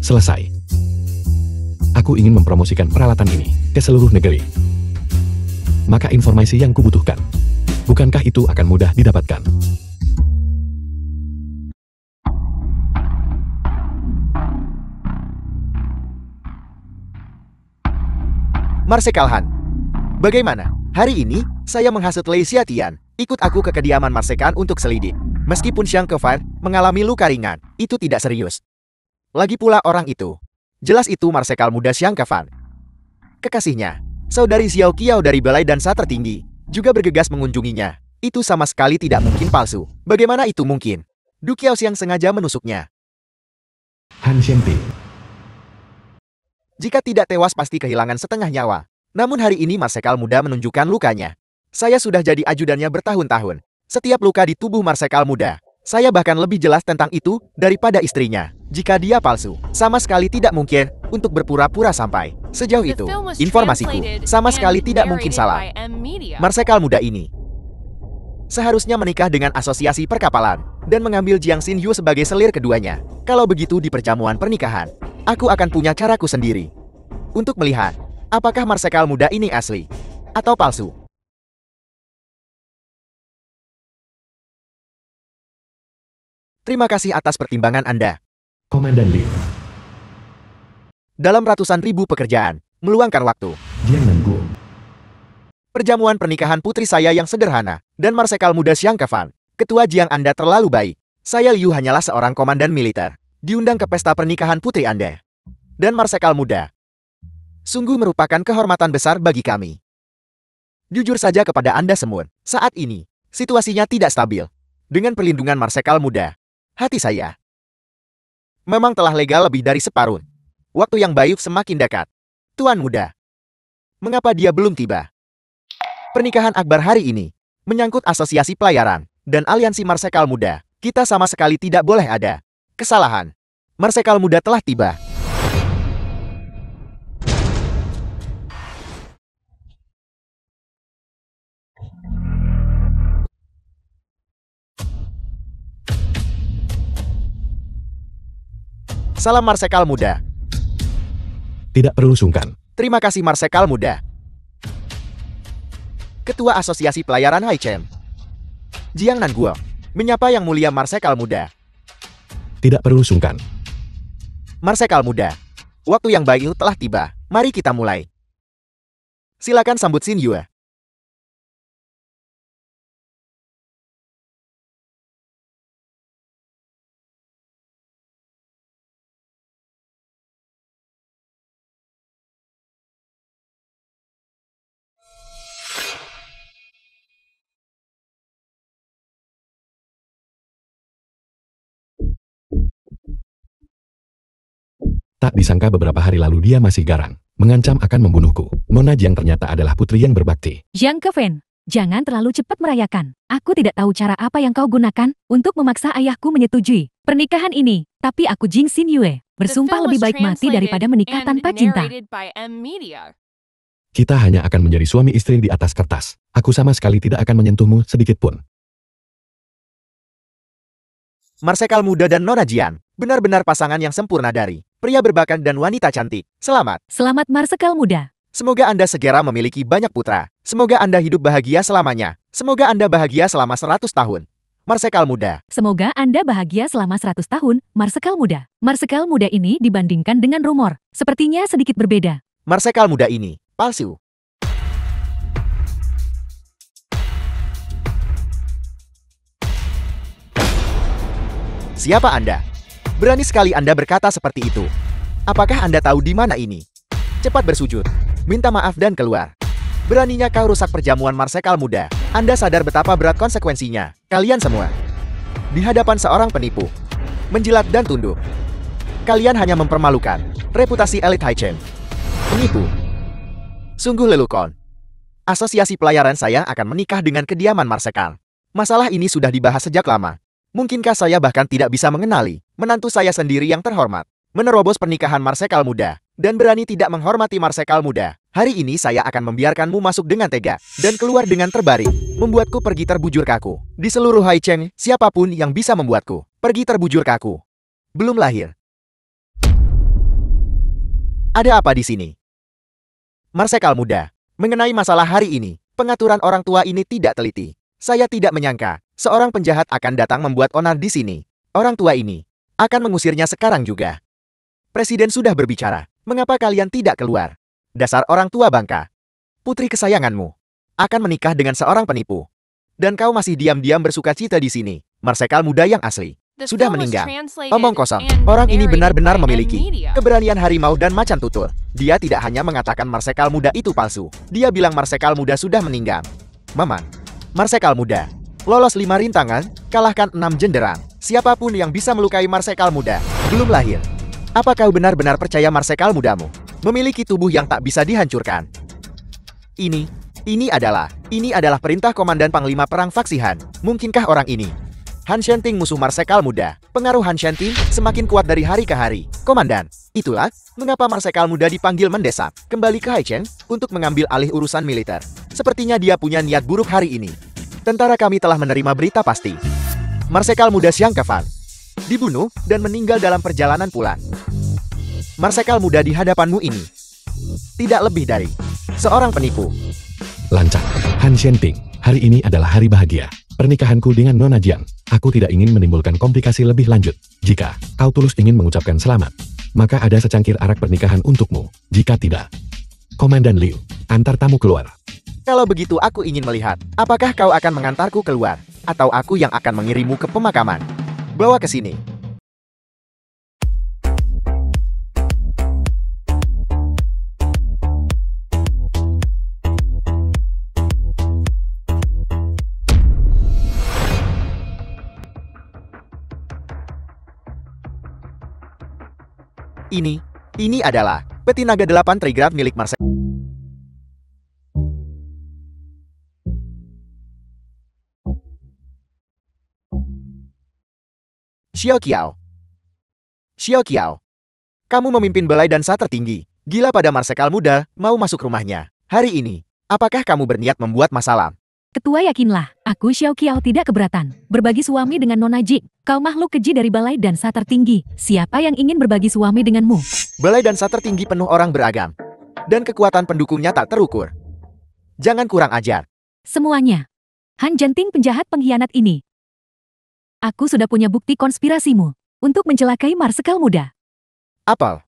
Selesai. Aku ingin mempromosikan peralatan ini ke seluruh negeri. Maka informasi yang kubutuhkan, bukankah itu akan mudah didapatkan? Marsekal Han, bagaimana? Hari ini, saya menghasut Lei Xiaotian. Ikut aku ke kediaman Marsekal untuk selidik. Meskipun Xiang Kefan mengalami luka ringan, itu tidak serius. Lagi pula orang itu, jelas itu Marsekal muda Xiang Kefan. Kekasihnya, saudari Xiao Qiao dari Balai Dansa Tertinggi, juga bergegas mengunjunginya. Itu sama sekali tidak mungkin palsu. Bagaimana itu mungkin? Du Qiaoxiang sengaja menusuknya. Han Xiangti. Jika tidak tewas pasti kehilangan setengah nyawa. Namun hari ini Marsekal muda menunjukkan lukanya. Saya sudah jadi ajudannya bertahun-tahun. Setiap luka di tubuh Marsekal muda, saya bahkan lebih jelas tentang itu daripada istrinya. Jika dia palsu, sama sekali tidak mungkin untuk berpura-pura sampai. Sejauh The itu, film was informasiku translated sama and sekali tidak mungkin narrated salah. by M Media. Marsekal muda ini seharusnya menikah dengan asosiasi perkapalan dan mengambil Jiang Xinyu sebagai selir keduanya. Kalau begitu di perjamuan pernikahan, aku akan punya caraku sendiri untuk melihat apakah Marsekal muda ini asli atau palsu. Terima kasih atas pertimbangan Anda. Komandan Li. Dalam ratusan ribu pekerjaan, meluangkan waktu. Jiang Nanguo. Perjamuan pernikahan putri saya yang sederhana, dan Marsekal muda Xiang Kefan. Ketua Jiang Anda terlalu baik. Saya Liu hanyalah seorang komandan militer. Diundang ke pesta pernikahan putri Anda. Dan Marsekal muda. Sungguh merupakan kehormatan besar bagi kami. Jujur saja kepada Anda semua, saat ini, situasinya tidak stabil. Dengan perlindungan Marsekal muda, hati saya memang telah lega lebih dari separuh. Waktu yang baik semakin dekat. Tuan muda, mengapa dia belum tiba? Pernikahan akbar hari ini menyangkut asosiasi pelayaran dan aliansi Marsekal muda. Kita sama sekali tidak boleh ada kesalahan. Marsekal muda telah tiba. Salam Marsekal muda. Tidak perlu sungkan. Terima kasih Marsekal muda. Ketua Asosiasi Pelayaran Haichen, Jiang Nanguo, menyapa Yang Mulia Marsekal muda. Tidak perlu sungkan. Marsekal muda, waktu yang baik telah tiba. Mari kita mulai. Silakan sambut Xinyu. Tak disangka beberapa hari lalu dia masih garang, mengancam akan membunuhku. Nona Jiang ternyata adalah putri yang berbakti. Jiang Kefen, jangan terlalu cepat merayakan. Aku tidak tahu cara apa yang kau gunakan untuk memaksa ayahku menyetujui pernikahan ini. Tapi aku Jing Xinyu, bersumpah lebih baik mati daripada menikah tanpa cinta. By M Media. Kita hanya akan menjadi suami istri di atas kertas. Aku sama sekali tidak akan menyentuhmu sedikit pun. Marsekal muda dan Nona Jian, benar-benar pasangan yang sempurna dari pria berbakat dan wanita cantik. Selamat. Selamat Marsekal muda. Semoga Anda segera memiliki banyak putra. Semoga Anda hidup bahagia selamanya. Semoga Anda bahagia selama 100 tahun. Marsekal muda. Semoga Anda bahagia selama 100 tahun, Marsekal muda. Marsekal muda ini dibandingkan dengan rumor, sepertinya sedikit berbeda. Marsekal muda ini palsu. Siapa Anda? Berani sekali Anda berkata seperti itu. Apakah Anda tahu di mana ini? Cepat bersujud, minta maaf dan keluar. Beraninya kau rusak perjamuan Marsekal muda. Anda sadar betapa berat konsekuensinya. Kalian semua di hadapan seorang penipu, menjilat dan tunduk. Kalian hanya mempermalukan reputasi elit Haichen. Penipu. Sungguh lelucon. Asosiasi pelayaran saya akan menikah dengan kediaman Marsekal. Masalah ini sudah dibahas sejak lama. Mungkinkah saya bahkan tidak bisa mengenali menantu saya sendiri yang terhormat, menerobos pernikahan Marsekal muda, dan berani tidak menghormati Marsekal muda. Hari ini saya akan membiarkanmu masuk dengan tega, dan keluar dengan terbaring, membuatku pergi terbujur kaku. Di seluruh Haichen, siapapun yang bisa membuatku pergi terbujur kaku belum lahir. Ada apa di sini? Marsekal muda, mengenai masalah hari ini, pengaturan orang tua ini tidak teliti. Saya tidak menyangka seorang penjahat akan datang membuat onar di sini. Orang tua ini akan mengusirnya sekarang juga. Presiden sudah berbicara. Mengapa kalian tidak keluar? Dasar orang tua bangka. Putri kesayanganmu akan menikah dengan seorang penipu. Dan kau masih diam-diam bersukacita di sini. Marsekal muda yang asli sudah meninggal. Omong kosong. Orang ini benar-benar memiliki keberanian harimau dan macan tutul. Dia tidak hanya mengatakan Marsekal muda itu palsu. Dia bilang Marsekal muda sudah meninggal. Maman. Marsekal muda. Lolos 5 rintangan, kalahkan 6 jenderang. Siapapun yang bisa melukai Marsekal muda, belum lahir. Apa kau benar-benar percaya Marsekal mudamu memiliki tubuh yang tak bisa dihancurkan? Ini adalah perintah Komandan Panglima Perang Faksi Han. Mungkinkah orang ini Han Shenting, musuh Marsekal muda? Pengaruh Han Shenting semakin kuat dari hari ke hari. Komandan, itulah mengapa Marsekal muda dipanggil mendesak kembali ke Haichen untuk mengambil alih urusan militer. Sepertinya dia punya niat buruk hari ini. Tentara kami telah menerima berita pasti. Marsekal muda Xiang Kefan dibunuh dan meninggal dalam perjalanan pulang. Marsekal muda di hadapanmu ini tidak lebih dari seorang penipu. Lancang. Han Shenting, hari ini adalah hari bahagia. Pernikahanku dengan Nona Jiang. Aku tidak ingin menimbulkan komplikasi lebih lanjut. Jika kau tulus ingin mengucapkan selamat, maka ada secangkir arak pernikahan untukmu. Jika tidak, Komandan Liu, antar tamu keluar. Kalau begitu aku ingin melihat, apakah kau akan mengantarku keluar, atau aku yang akan mengirimmu ke pemakaman. Bawa ke sini. Ini adalah peti naga 8 trigrad milik Marsekal. Xiao Qiao, kamu memimpin balai dansa tertinggi. Gila pada Marsekal muda, mau masuk rumahnya. Hari ini, apakah kamu berniat membuat masalah? Ketua, yakinlah, aku Xiao Qiao tidak keberatan berbagi suami dengan Nona Ji. Kau makhluk keji dari balai dansa tertinggi. Siapa yang ingin berbagi suami denganmu? Balai dansa tertinggi penuh orang beragam, dan kekuatan pendukungnya tak terukur. Jangan kurang ajar. Semuanya. Han Shenting, penjahat pengkhianat ini. Aku sudah punya bukti konspirasimu untuk mencelakai Marsekal muda. Apel.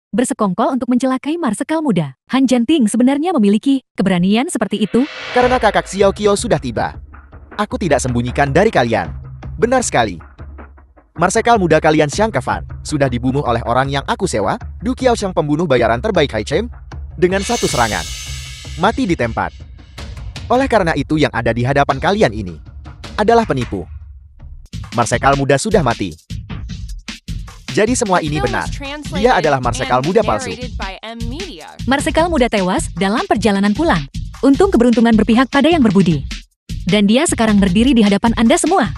Bersekongkol untuk mencelakai Marsekal muda. Han Shenting sebenarnya memiliki keberanian seperti itu. Karena kakak Xiao Qiao sudah tiba. Aku tidak sembunyikan dari kalian. Benar sekali. Marsekal muda kalian Xiang Kefan sudah dibunuh oleh orang yang aku sewa, Du Qiao Xiang, pembunuh bayaran terbaik Haichen, dengan satu serangan. Mati di tempat. Oleh karena itu yang ada di hadapan kalian ini adalah penipu. Marsekal muda sudah mati. Jadi semua ini benar. Dia adalah Marsekal muda palsu. Marsekal muda tewas dalam perjalanan pulang. Untung keberuntungan berpihak pada yang berbudi. Dan dia sekarang berdiri di hadapan Anda semua.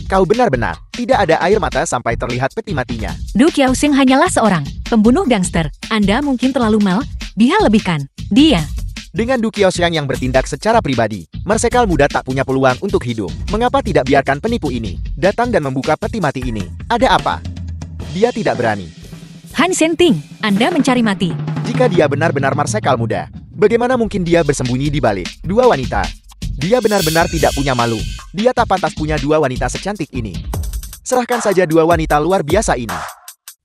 Kau benar-benar tidak ada air mata sampai terlihat peti matinya. Du Qiaoxing hanyalah seorang pembunuh gangster. Anda mungkin terlalu dia lebihkan dia. Dengan Du Qiaoxiang yang bertindak secara pribadi, Marsekal muda tak punya peluang untuk hidup. Mengapa tidak biarkan penipu ini datang dan membuka peti mati ini? Ada apa? Dia tidak berani. Han Shenting, Anda mencari mati. Jika dia benar-benar Marsekal muda, bagaimana mungkin dia bersembunyi di balik 2 wanita? Dia benar-benar tidak punya malu. Dia tak pantas punya 2 wanita secantik ini. Serahkan saja 2 wanita luar biasa ini,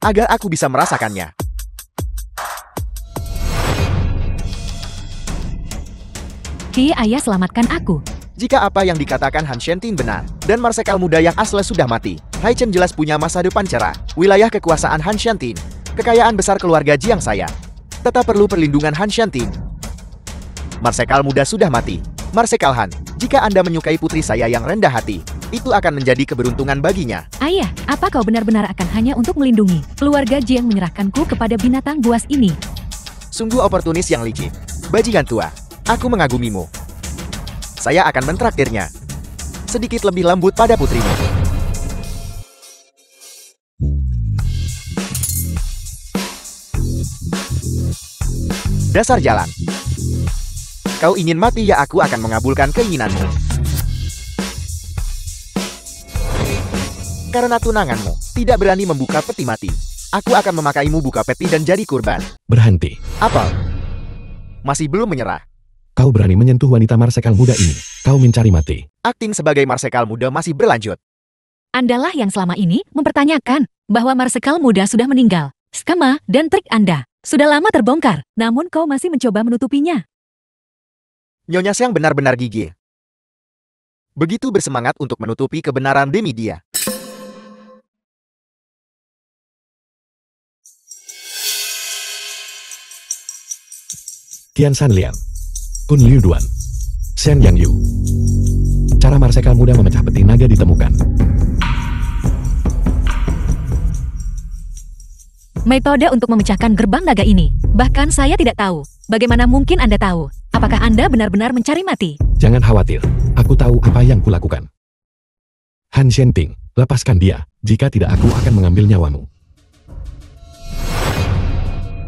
agar aku bisa merasakannya. Ayah, selamatkan aku. Jika apa yang dikatakan Han Shenting benar, dan Marsekal muda yang asli sudah mati, Haichen jelas punya masa depan cerah. Wilayah kekuasaan Han Shenting, kekayaan besar keluarga Jiang saya, tetap perlu perlindungan Han Shenting. Marsekal muda sudah mati. Marsekal Han, jika Anda menyukai putri saya yang rendah hati, itu akan menjadi keberuntungan baginya. Ayah, apa kau benar-benar akan hanya untuk melindungi keluarga Jiang menyerahkanku kepada binatang buas ini? Sungguh oportunis yang licik. Bajingan tua, aku mengagumimu. Saya akan mentraktirnya sedikit lebih lembut pada putrimu. Dasar jalan. Kau ingin mati ya, aku akan mengabulkan keinginanmu. Karena tunanganmu tidak berani membuka peti mati, aku akan memakaimu buka peti dan jadi kurban. Berhenti. Apa? Masih belum menyerah? Kau berani menyentuh wanita Marsekal muda ini. Kau mencari mati. Akting sebagai Marsekal muda masih berlanjut. Andalah yang selama ini mempertanyakan bahwa Marsekal muda sudah meninggal. Skema dan trik Anda sudah lama terbongkar, namun kau masih mencoba menutupinya. Nyonya Xiang benar-benar gigih. Begitu bersemangat untuk menutupi kebenaran demi dia. Tian Shan Lian, Kun Liu Duan, Shen Yang Yu. Cara Marsekal muda memecah peti naga ditemukan. Metode untuk memecahkan gerbang naga ini. Bahkan saya tidak tahu. Bagaimana mungkin Anda tahu? Apakah Anda benar-benar mencari mati? Jangan khawatir, aku tahu apa yang kulakukan. Han Shenting, lepaskan dia. Jika tidak, aku akan mengambil nyawamu.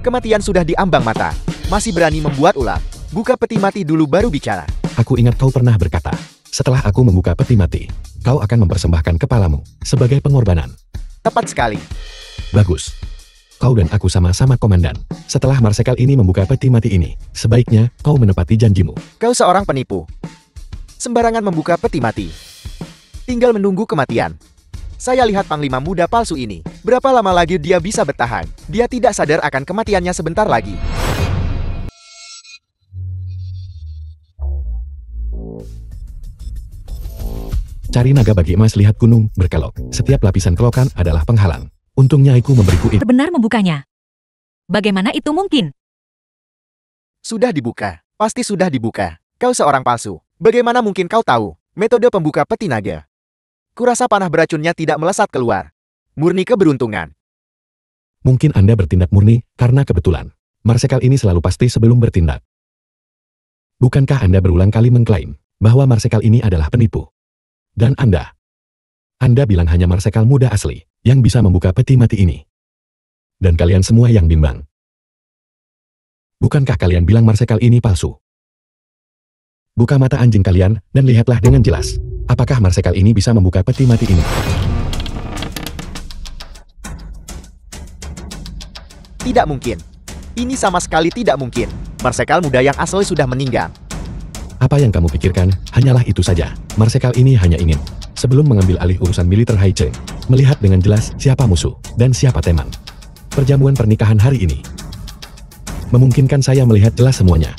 Kematian sudah di ambang mata. Masih berani membuat ulah. Buka peti mati dulu baru bicara. Aku ingat kau pernah berkata, setelah aku membuka peti mati, kau akan mempersembahkan kepalamu sebagai pengorbanan. Tepat sekali. Bagus. Kau dan aku sama-sama komandan. Setelah Marsekal ini membuka peti mati ini, sebaiknya kau menepati janjimu. Kau seorang penipu. Sembarangan membuka peti mati. Tinggal menunggu kematian. Saya lihat Panglima muda palsu ini. Berapa lama lagi dia bisa bertahan? Dia tidak sadar akan kematiannya sebentar lagi. Cari naga bagi emas, lihat gunung berkelok. Setiap lapisan kelokan adalah penghalang. Untungnya Iku memberiku itu. Benar membukanya. Bagaimana itu mungkin? Sudah dibuka. Pasti sudah dibuka. Kau seorang palsu. Bagaimana mungkin kau tahu metode pembuka peti naga? Kurasa panah beracunnya tidak melesat keluar. Murni keberuntungan. Mungkin Anda bertindak murni karena kebetulan. Marsekal ini selalu pasti sebelum bertindak. Bukankah Anda berulang kali mengklaim bahwa Marsekal ini adalah penipu? Dan Anda bilang hanya Marsekal muda asli yang bisa membuka peti mati ini. Dan kalian semua yang bimbang. Bukankah kalian bilang Marsekal ini palsu? Buka mata anjing kalian dan lihatlah dengan jelas. Apakah Marsekal ini bisa membuka peti mati ini? Tidak mungkin. Ini sama sekali tidak mungkin. Marsekal muda yang asli sudah meninggal. Apa yang kamu pikirkan hanyalah itu saja. Marsekal ini hanya ingin, sebelum mengambil alih urusan militer Haicheng, melihat dengan jelas siapa musuh dan siapa teman. Perjamuan pernikahan hari ini memungkinkan saya melihat jelas semuanya.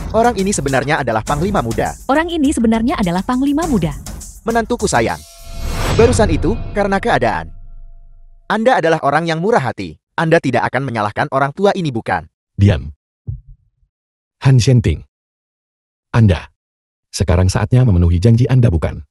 Orang ini sebenarnya adalah Panglima muda. Orang ini sebenarnya adalah Panglima muda. Menantuku sayang. Barusan itu karena keadaan. Anda adalah orang yang murah hati. Anda tidak akan menyalahkan orang tua ini, bukan? Diam. Han Shenting. Anda. Sekarang saatnya memenuhi janji Anda, bukan?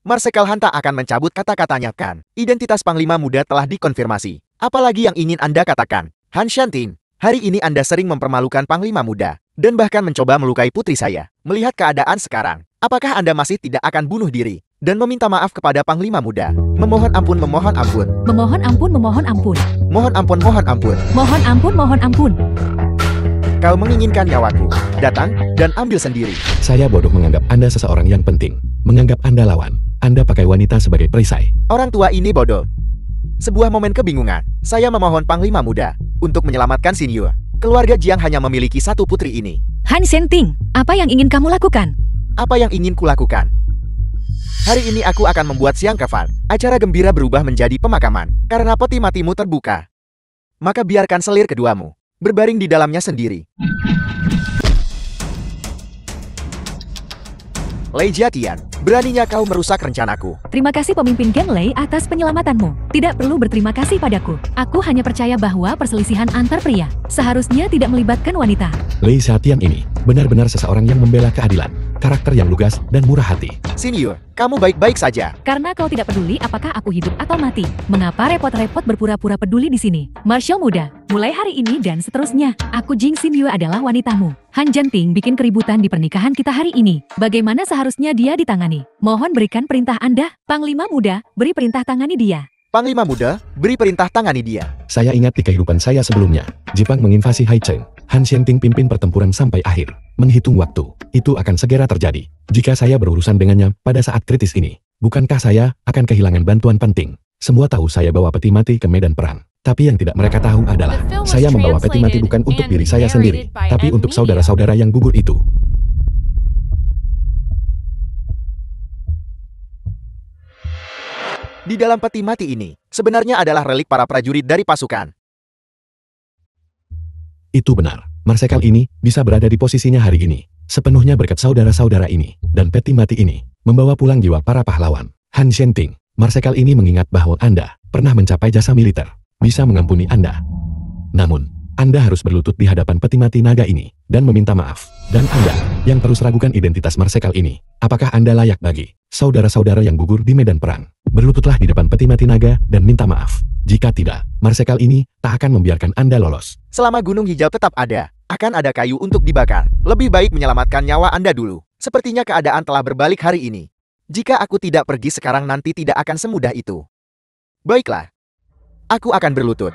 Marsekal Hanta akan mencabut kata-katanya, kan? Identitas Panglima muda telah dikonfirmasi. Apalagi yang ingin Anda katakan? Han Shenting, hari ini Anda sering mempermalukan Panglima muda. Dan bahkan mencoba melukai putri saya. Melihat keadaan sekarang, apakah Anda masih tidak akan bunuh diri dan meminta maaf kepada Panglima muda? Memohon ampun, memohon ampun. Memohon ampun, memohon ampun. Mohon ampun, mohon ampun. Mohon ampun, mohon ampun. Kau menginginkan nyawaku. Datang dan ambil sendiri. Saya bodoh menganggap Anda seseorang yang penting. Menganggap Anda lawan. Anda pakai wanita sebagai perisai. Orang tua ini bodoh. Sebuah momen kebingungan. Saya memohon Panglima muda untuk menyelamatkan Xinyu. Keluarga Jiang hanya memiliki satu putri ini. Han Shenting, apa yang ingin kamu lakukan? Apa yang ingin kulakukan? Hari ini aku akan membuat siang kafan. Acara gembira berubah menjadi pemakaman. Karena peti matimu terbuka. Maka biarkan selir keduamu berbaring di dalamnya sendiri. Lei Jiatian, beraninya kau merusak rencanaku. Terima kasih pemimpin geng Lei atas penyelamatanmu. Tidak perlu berterima kasih padaku. Aku hanya percaya bahwa perselisihan antar pria seharusnya tidak melibatkan wanita. Lei Xiatian ini benar-benar seseorang yang membela keadilan, karakter yang lugas dan murah hati. Xinyu, kamu baik-baik saja. Karena kau tidak peduli apakah aku hidup atau mati. Mengapa repot-repot berpura-pura peduli di sini? Marshal muda, mulai hari ini dan seterusnya, aku Jing Xinyu adalah wanitamu. Han Shenting bikin keributan di pernikahan kita hari ini. Bagaimana seharusnya dia ditangani? Mohon berikan perintah Anda, Panglima muda, beri perintah tangani dia. Panglima muda, beri perintah tangani dia. Saya ingat di kehidupan saya sebelumnya, Jepang menginvasi Haicheng. Han Shenting pimpin pertempuran sampai akhir. Menghitung waktu, itu akan segera terjadi. Jika saya berurusan dengannya pada saat kritis ini, bukankah saya akan kehilangan bantuan penting? Semua tahu saya bawa peti mati ke medan perang. Tapi yang tidak mereka tahu adalah, saya membawa peti mati bukan untuk diri saya sendiri, tapi untuk saudara-saudara yang gugur itu. Di dalam peti mati ini, sebenarnya adalah relik para prajurit dari pasukan. Itu benar, Marsekal ini bisa berada di posisinya hari ini, sepenuhnya berkat saudara-saudara ini, dan peti mati ini, membawa pulang jiwa para pahlawan. Han Shenting, Marsekal ini mengingat bahwa Anda pernah mencapai jasa militer, bisa mengampuni Anda. Namun, Anda harus berlutut di hadapan peti mati naga ini, dan meminta maaf. Dan Anda, yang terus ragukan identitas Marsekal ini, apakah Anda layak bagi saudara-saudara yang gugur di medan perang? Berlututlah di depan peti mati naga, dan minta maaf. Jika tidak, Marsekal ini tak akan membiarkan Anda lolos. Selama gunung hijau tetap ada, akan ada kayu untuk dibakar. Lebih baik menyelamatkan nyawa Anda dulu. Sepertinya keadaan telah berbalik hari ini. Jika aku tidak pergi sekarang nanti tidak akan semudah itu. Baiklah. Aku akan berlutut.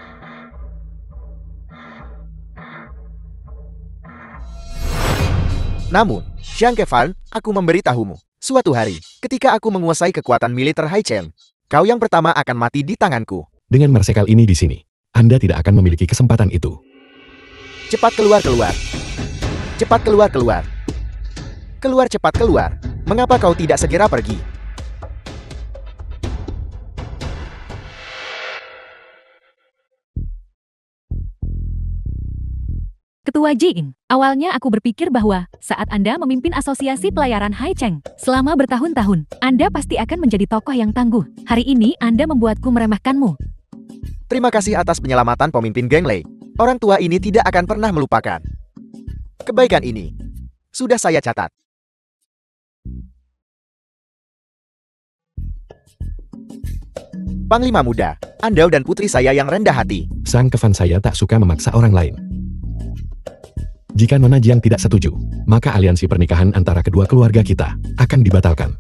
Namun, Xiang Kevan, aku memberitahumu. Suatu hari, ketika aku menguasai kekuatan militer Haicheng, kau yang pertama akan mati di tanganku. Dengan Marsekal ini di sini, Anda tidak akan memiliki kesempatan itu. Cepat keluar. Cepat keluar. Keluar cepat keluar. Mengapa kau tidak segera pergi? Ketua Jing, awalnya aku berpikir bahwa saat Anda memimpin asosiasi pelayaran Haicheng selama bertahun-tahun, Anda pasti akan menjadi tokoh yang tangguh. Hari ini Anda membuatku meremehkanmu. Terima kasih atas penyelamatan pemimpin geng Lei. Orang tua ini tidak akan pernah melupakan. Kebaikan ini sudah saya catat. Panglima muda, Anda dan putri saya yang rendah hati. Sang Kevan saya tak suka memaksa orang lain. Jika Nona Jiang tidak setuju, maka aliansi pernikahan antara kedua keluarga kita akan dibatalkan.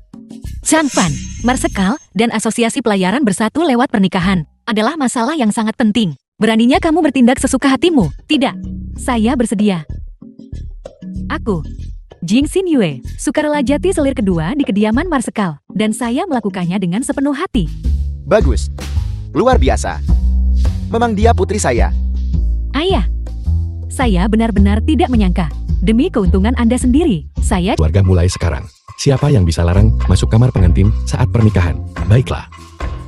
Zhang Fan, Marsekal, dan asosiasi pelayaran bersatu lewat pernikahan adalah masalah yang sangat penting. Beraninya kamu bertindak sesuka hatimu? Tidak, saya bersedia. Aku, Jing Xin Yue, sukarela jati selir kedua di kediaman Marsekal, dan saya melakukannya dengan sepenuh hati. Bagus. Luar biasa. Memang dia putri saya. Ayah, saya benar-benar tidak menyangka. Demi keuntungan Anda sendiri, saya... Keluarga mulai sekarang. Siapa yang bisa larang masuk kamar pengantin saat pernikahan? Baiklah.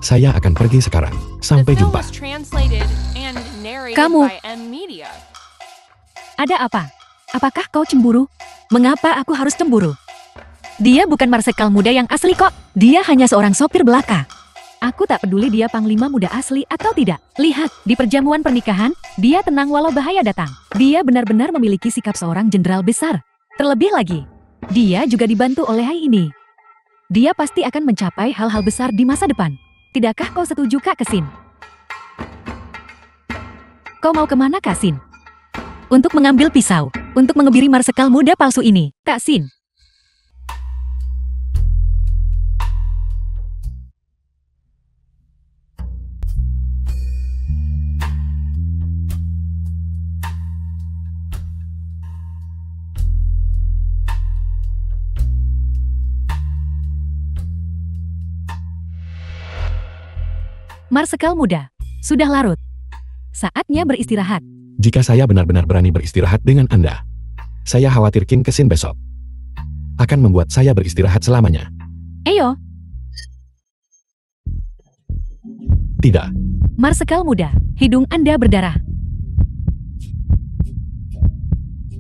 Saya akan pergi sekarang. Sampai The film jumpa. was translated and narrated Kamu. by M Media. Ada apa? Apakah kau cemburu? Mengapa aku harus cemburu? Dia bukan Marsekal muda yang asli kok. Dia hanya seorang sopir belaka. Aku tak peduli dia panglima muda asli atau tidak. Lihat, di perjamuan pernikahan, dia tenang walau bahaya datang. Dia benar-benar memiliki sikap seorang jenderal besar. Terlebih lagi, dia juga dibantu oleh Hai ini. Dia pasti akan mencapai hal-hal besar di masa depan. Tidakkah kau setuju, Kak Kesin? Kau mau kemana, Kak Sin? Untuk mengambil pisau, untuk mengebiri Marsekal muda palsu ini, Kak Sin. Marsekal muda, sudah larut. Saatnya beristirahat. Jika saya benar-benar berani beristirahat dengan Anda, saya khawatir King Kesin besok akan membuat saya beristirahat selamanya. Eyo, Tidak. Marsekal muda, hidung Anda berdarah.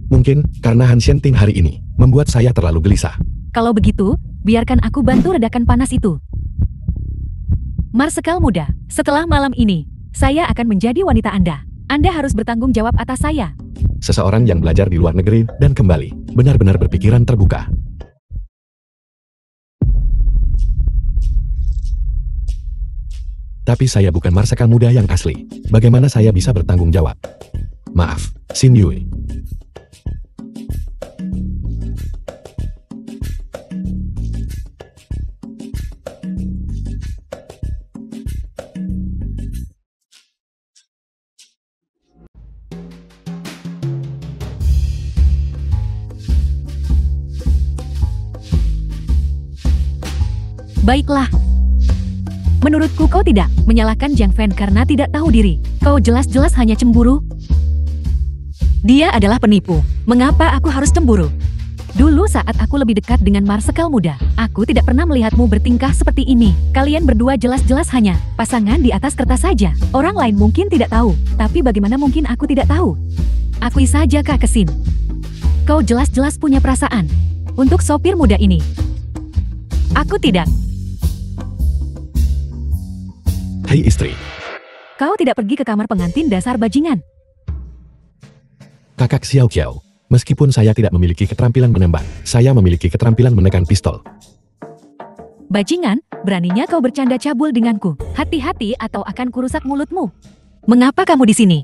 Mungkin karena Han Xianting hari ini membuat saya terlalu gelisah. Kalau begitu, biarkan aku bantu redakan panas itu. Marsekal muda, setelah malam ini, saya akan menjadi wanita Anda. Anda harus bertanggung jawab atas saya. Seseorang yang belajar di luar negeri dan kembali, benar-benar berpikiran terbuka. Tapi saya bukan Marsekal muda yang asli. Bagaimana saya bisa bertanggung jawab? Maaf, Xin Yue. Baiklah. Menurutku kau tidak menyalahkan Jiang Fan karena tidak tahu diri. Kau jelas-jelas hanya cemburu. Dia adalah penipu. Mengapa aku harus cemburu? Dulu saat aku lebih dekat dengan Marsekal muda, aku tidak pernah melihatmu bertingkah seperti ini. Kalian berdua jelas-jelas hanya pasangan di atas kertas saja. Orang lain mungkin tidak tahu, tapi bagaimana mungkin aku tidak tahu? Akui saja, Kak Kesin. Kau jelas-jelas punya perasaan untuk sopir muda ini. Aku tidak. Hai istri. Kau tidak pergi ke kamar pengantin dasar bajingan. Kakak Xiao Qiao. Meskipun saya tidak memiliki keterampilan menembak, saya memiliki keterampilan menekan pistol. Bajingan, beraninya kau bercanda cabul denganku. Hati-hati atau akan kurusak mulutmu. Mengapa kamu di sini?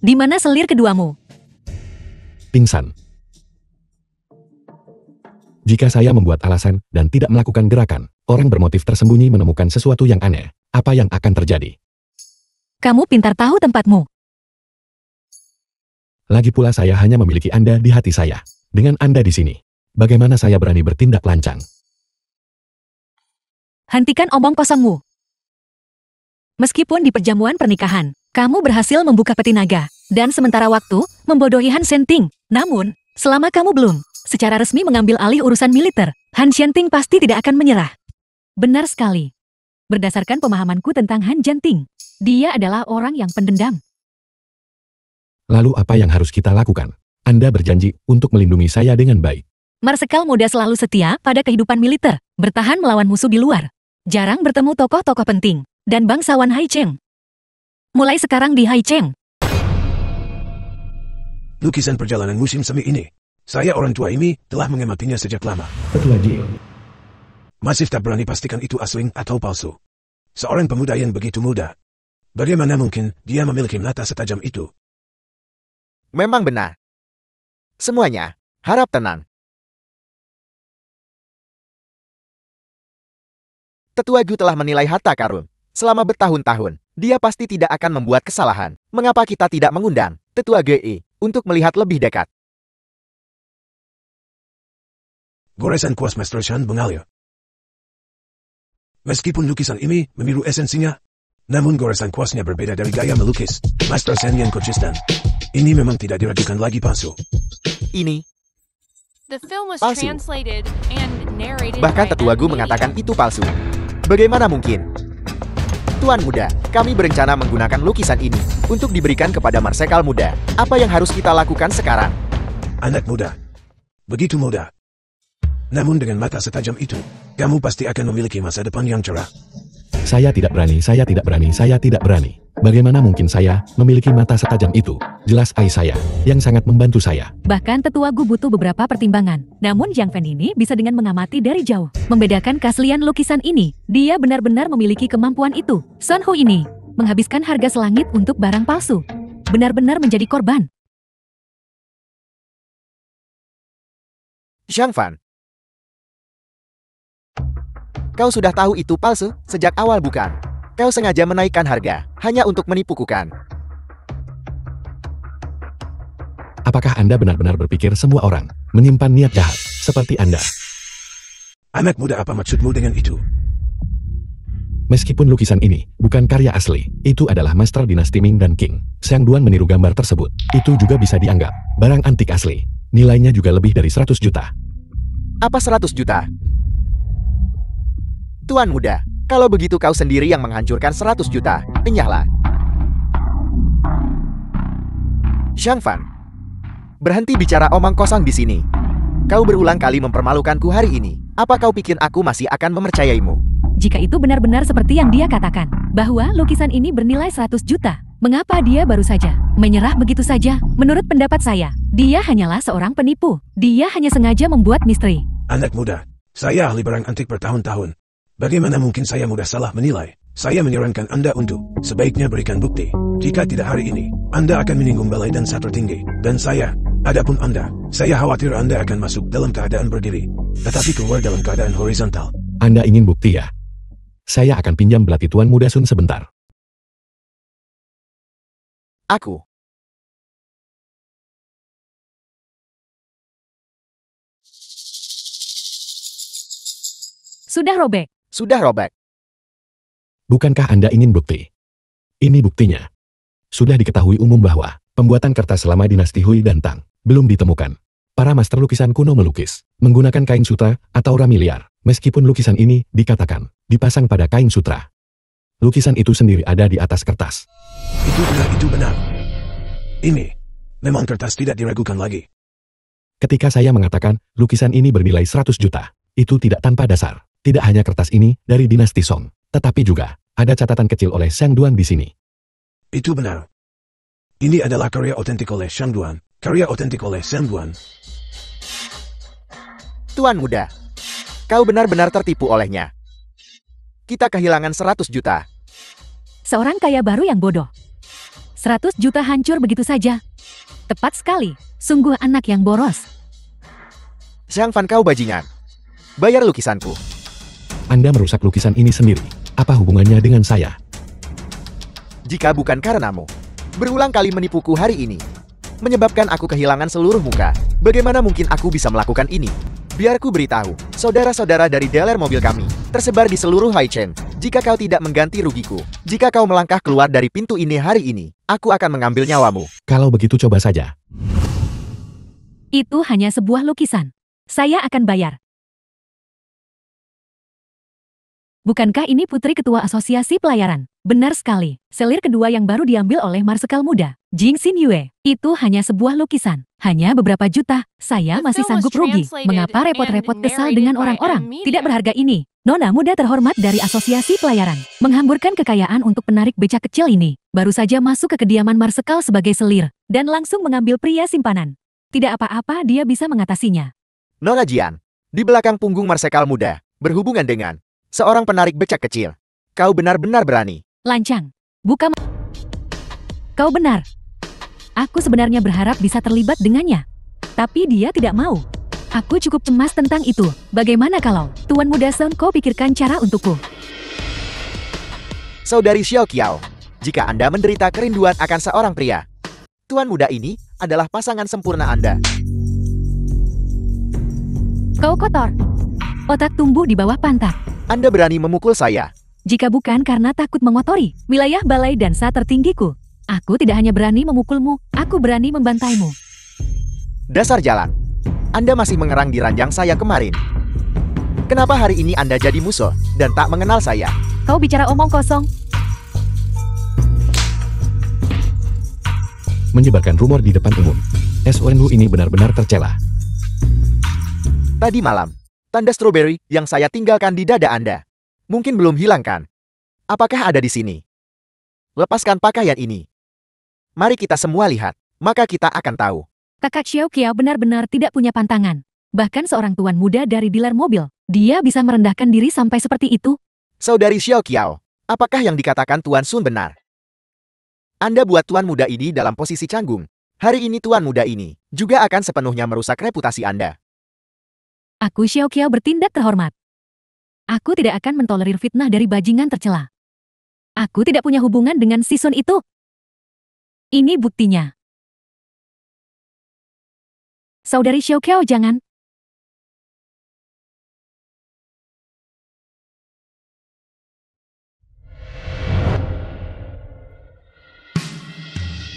Di mana selir keduamu? Pingsan. Jika saya membuat alasan dan tidak melakukan gerakan, orang bermotif tersembunyi menemukan sesuatu yang aneh. Apa yang akan terjadi? Kamu pintar tahu tempatmu. Lagi pula saya hanya memiliki Anda di hati saya. Dengan Anda di sini, bagaimana saya berani bertindak lancang? Hentikan omong kosongmu. Meskipun di perjamuan pernikahan, kamu berhasil membuka peti naga, dan sementara waktu, membodohi Han Shenting. Namun, selama kamu belum secara resmi mengambil alih urusan militer, Han Shenting pasti tidak akan menyerah. Benar sekali. Berdasarkan pemahamanku tentang Han Shenting, dia adalah orang yang pendendam. Lalu apa yang harus kita lakukan? Anda berjanji untuk melindungi saya dengan baik. Marsekal muda selalu setia pada kehidupan militer, bertahan melawan musuh di luar. Jarang bertemu tokoh-tokoh penting, dan bangsawan Haicheng. Mulai sekarang di Haicheng. Lukisan perjalanan musim semi ini. Saya orang tua ini telah mengamatinya sejak lama. Ketua Ji. Masih tak berani pastikan itu asli atau palsu. Seorang pemuda yang begitu muda. Bagaimana mungkin dia memiliki mata setajam itu? Memang benar. Semuanya, harap tenang. Tetua Gu telah menilai harta karun. Selama bertahun-tahun, dia pasti tidak akan membuat kesalahan. Mengapa kita tidak mengundang Tetua GE untuk melihat lebih dekat? Goresan kuas Master Shan mengalir. Meskipun lukisan ini meniru esensinya, namun goresan kuasnya berbeda dari gaya melukis Master Shan yang konsisten. Ini memang tidak diragukan lagi palsu. Ini, The film was palsu. translated and narrated Bahkan by Tetua Gu M. mengatakan Media. itu palsu. Bagaimana mungkin? Tuan Muda, kami berencana menggunakan lukisan ini untuk diberikan kepada Marsekal Muda. Apa yang harus kita lakukan sekarang? Anak muda. Begitu muda. Namun dengan mata setajam itu, kamu pasti akan memiliki masa depan yang cerah. Saya tidak berani, saya tidak berani, saya tidak berani. Bagaimana mungkin saya memiliki mata setajam itu? Jelas Ai saya, yang sangat membantu saya. Bahkan Tetua Gu butuh beberapa pertimbangan. Namun Jiang Fen ini bisa dengan mengamati dari jauh. Membedakan keaslian lukisan ini. Dia benar-benar memiliki kemampuan itu. Son Ho ini menghabiskan harga selangit untuk barang palsu. Benar-benar menjadi korban. Zhang Fan. Kau sudah tahu itu palsu sejak awal bukan? Kau sengaja menaikkan harga, hanya untuk menipuku kan? Apakah Anda benar-benar berpikir semua orang menyimpan niat jahat seperti Anda? Anak muda, apa maksudmu dengan itu? Meskipun lukisan ini bukan karya asli, itu adalah master dinasti Ming dan Qing. Xiang Duan meniru gambar tersebut. Itu juga bisa dianggap barang antik asli. Nilainya juga lebih dari 100 juta. Apa 100 juta? Tuan Muda, kalau begitu kau sendiri yang menghancurkan 100 juta. Enyahlah. Zhang Fan. Berhenti bicara omong kosong di sini. Kau berulang kali mempermalukanku hari ini. Apa kau pikir aku masih akan mempercayaimu? Jika itu benar-benar seperti yang dia katakan, bahwa lukisan ini bernilai 100 juta, mengapa dia baru saja menyerah begitu saja? Menurut pendapat saya, dia hanyalah seorang penipu. Dia hanya sengaja membuat misteri. Anak muda, saya ahli barang antik bertahun-tahun. Bagaimana mungkin saya mudah salah menilai? Saya menyarankan Anda untuk sebaiknya berikan bukti. Jika tidak hari ini, Anda akan menyinggung balai dan satu tinggi. Dan saya, adapun Anda, saya khawatir Anda akan masuk dalam keadaan berdiri, tetapi keluar dalam keadaan horizontal. Anda ingin bukti ya? Saya akan pinjam belati Tuan Muda Sun sebentar. Aku. Sudah robek. Sudah robek. Bukankah Anda ingin bukti? Ini buktinya. Sudah diketahui umum bahwa pembuatan kertas selama dinasti Hui dan Tang belum ditemukan. Para master lukisan kuno melukis menggunakan kain sutra atau rami liar. Meskipun lukisan ini dikatakan dipasang pada kain sutra. Lukisan itu sendiri ada di atas kertas. Itu benar. Ini memang kertas, tidak diragukan lagi. Ketika saya mengatakan lukisan ini bernilai 100 juta, itu tidak tanpa dasar. Tidak hanya kertas ini dari dinasti Song, tetapi juga ada catatan kecil oleh Xiang Duan di sini. Itu benar. Ini adalah karya otentik oleh Xiang Duan, Karya otentik oleh Sembuan. Tuan muda, kau benar-benar tertipu olehnya. Kita kehilangan 100 juta. Seorang kaya baru yang bodoh. 100 juta hancur begitu saja. Tepat sekali, sungguh anak yang boros. Xiang Fan, kau bajingan. Bayar lukisanku. Anda merusak lukisan ini sendiri. Apa hubungannya dengan saya? Jika bukan karenamu, berulang kali menipuku hari ini, menyebabkan aku kehilangan seluruh muka, bagaimana mungkin aku bisa melakukan ini? Biar ku beritahu, saudara-saudara dari dealer mobil kami, tersebar di seluruh Haichen. Jika kau tidak mengganti rugiku, jika kau melangkah keluar dari pintu ini hari ini, aku akan mengambil nyawamu. Kalau begitu coba saja. Itu hanya sebuah lukisan. Saya akan bayar. Bukankah ini putri ketua asosiasi pelayaran? Benar sekali. Selir kedua yang baru diambil oleh marsekal muda, Jing Xin Yue. Itu hanya sebuah lukisan. Hanya beberapa juta. Saya masih sanggup rugi. Mengapa repot-repot kesal dengan orang-orang tidak berharga ini? Nona muda terhormat dari asosiasi pelayaran menghamburkan kekayaan untuk penarik becak kecil ini. Baru saja masuk ke kediaman marsekal sebagai selir dan langsung mengambil pria simpanan. Tidak apa-apa, dia bisa mengatasinya. Nona Jian, di belakang punggung marsekal muda, berhubungan dengan seorang penarik becak kecil. Kau benar-benar berani. Lancang. Buka Kau benar. Aku sebenarnya berharap bisa terlibat dengannya. Tapi dia tidak mau. Aku cukup cemas tentang itu. Bagaimana kalau Tuan Muda Sun kau pikirkan cara untukku? Saudari Xiao Qiao, jika Anda menderita kerinduan akan seorang pria, Tuan muda ini adalah pasangan sempurna Anda. Kau kotor. Otak tumbuh di bawah pantat. Anda berani memukul saya. Jika bukan karena takut mengotori wilayah balai dansa tertinggiku, aku tidak hanya berani memukulmu, aku berani membantaimu. Dasar jalan. Anda masih mengerang di ranjang saya kemarin. Kenapa hari ini Anda jadi musuh dan tak mengenal saya? Kau bicara omong kosong. Menyebarkan rumor di depan umum. SONU ini benar-benar tercela. Tadi malam, tanda stroberi yang saya tinggalkan di dada Anda mungkin belum hilang kan? Apakah ada di sini? Lepaskan pakaian ini. Mari kita semua lihat, maka kita akan tahu. Kakak Xiao Qiao benar-benar tidak punya pantangan. Bahkan seorang tuan muda dari dealer mobil, dia bisa merendahkan diri sampai seperti itu. Saudari Xiao Qiao, apakah yang dikatakan Tuan Sun benar? Anda buat tuan muda ini dalam posisi canggung. Hari ini tuan muda ini juga akan sepenuhnya merusak reputasi Anda. Aku Xiao Qiao bertindak terhormat. Aku tidak akan mentolerir fitnah dari bajingan tercela. Aku tidak punya hubungan dengan si Sun itu. Ini buktinya. Saudari Xiao Qiao, jangan.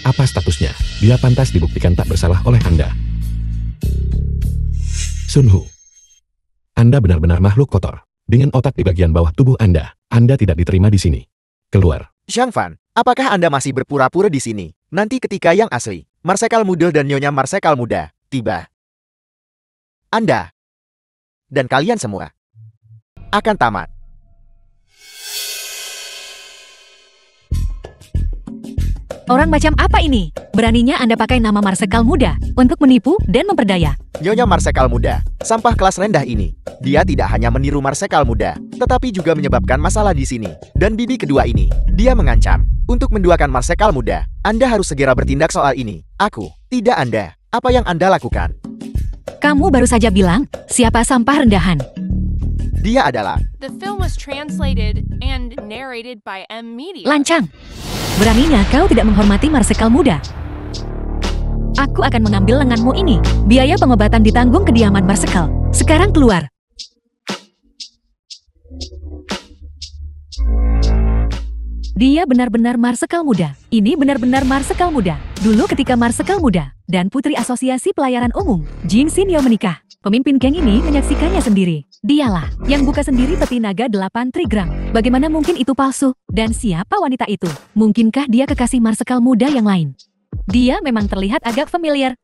Apa statusnya? Dia pantas dibuktikan tak bersalah oleh Anda. Sun Hu. Anda benar-benar makhluk kotor. Dengan otak di bagian bawah tubuh Anda tidak diterima di sini. Keluar. Xiang Fan, apakah Anda masih berpura-pura di sini? Nanti ketika yang asli, Marsekal Muda dan Nyonya Marsekal Muda tiba, Anda dan kalian semua akan tamat. Orang macam apa ini? Beraninya Anda pakai nama Marsekal Muda untuk menipu dan memperdaya. Nyonya Marsekal Muda, sampah kelas rendah ini. Dia tidak hanya meniru Marsekal Muda, tetapi juga menyebabkan masalah di sini. Dan bibi kedua ini, dia mengancam untuk menduakan Marsekal Muda. Anda harus segera bertindak soal ini. Aku, tidak Anda. Apa yang Anda lakukan? Kamu baru saja bilang, siapa sampah rendahan? Dia adalah... The film was translated and narrated by M Media. Lancang. Beraninya kau tidak menghormati Marsekal Muda. Aku akan mengambil lenganmu ini. Biaya pengobatan ditanggung kediaman Marsekal. Sekarang keluar. Dia benar-benar Marsekal Muda. Ini benar-benar Marsekal Muda. Dulu ketika Marsekal Muda dan Putri Asosiasi Pelayaran Umum, Jing Xin Yao menikah, pemimpin geng ini menyaksikannya sendiri. Dialah yang buka sendiri peti naga 8 trigram. Bagaimana mungkin itu palsu? Dan siapa wanita itu? Mungkinkah dia kekasih Marsekal Muda yang lain? Dia memang terlihat agak familiar.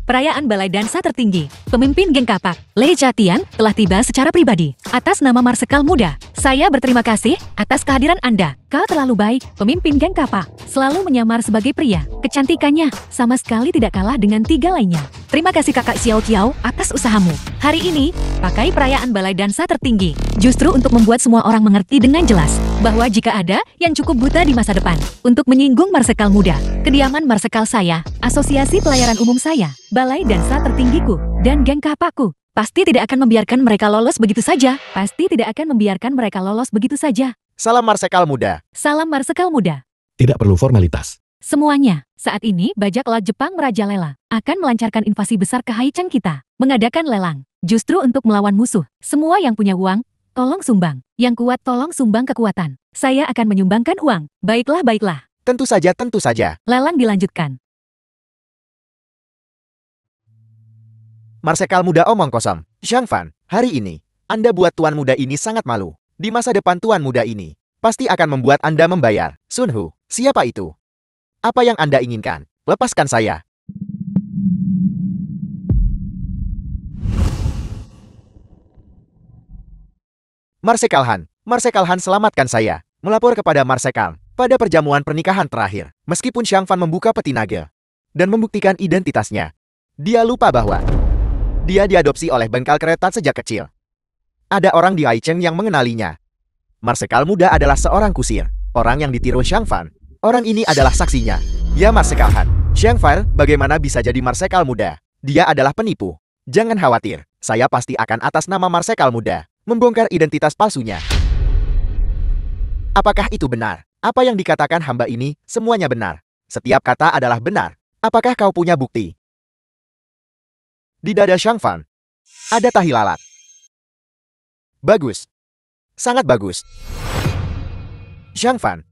Perayaan balai dansa tertinggi, pemimpin geng kapak, Lei Chatian, telah tiba secara pribadi. Atas nama Marsekal Muda, Saya berterima kasih atas kehadiran Anda. Kau terlalu baik, pemimpin geng Kappa. Selalu menyamar sebagai pria. Kecantikannya sama sekali tidak kalah dengan 3 lainnya. Terima kasih Kakak Xiao Qiao atas usahamu. Hari ini, pakai perayaan balai dansa tertinggi. Justru untuk membuat semua orang mengerti dengan jelas bahwa jika ada yang cukup buta di masa depan untuk menyinggung marsekal muda, kediaman marsekal saya, asosiasi pelayaran umum saya, balai dansa tertinggiku, dan geng Kappaku, pasti tidak akan membiarkan mereka lolos begitu saja. Pasti tidak akan membiarkan mereka lolos begitu saja. Salam marsekal muda. Salam marsekal muda. Tidak perlu formalitas. Semuanya, saat ini bajak laut Jepang merajalela, akan melancarkan invasi besar ke Haicheng kita, mengadakan lelang, justru untuk melawan musuh. Semua yang punya uang, tolong sumbang. Yang kuat tolong sumbang kekuatan. Saya akan menyumbangkan uang. Baiklah, baiklah. Tentu saja, tentu saja. Lelang dilanjutkan. Marsekal muda omong kosong. Zhang Fan, hari ini, Anda buat tuan muda ini sangat malu. Di masa depan tuan muda ini, pasti akan membuat Anda membayar. Sun Hu, siapa itu? Apa yang Anda inginkan? Lepaskan saya. Marsekal Han, selamatkan saya. Melapor kepada Marsekal pada perjamuan pernikahan terakhir. Meskipun Zhang Fan membuka peti naga dan membuktikan identitasnya, dia lupa bahwa dia diadopsi oleh bengkal kereta sejak kecil. Ada orang di Haicheng yang mengenalinya. Marsekal muda adalah seorang kusir, orang yang ditiru Zhang Fan. Orang ini adalah saksinya. Ya Marsekal Han, Zhang Fan bagaimana bisa jadi Marsekal muda? Dia adalah penipu. Jangan khawatir, saya pasti akan atas nama Marsekal muda membongkar identitas palsunya. Apakah itu benar? Apa yang dikatakan hamba ini, semuanya benar. Setiap kata adalah benar. Apakah kau punya bukti? Di dada Zhang Fan ada tahi lalat. Bagus. Sangat bagus. Zhang Fan,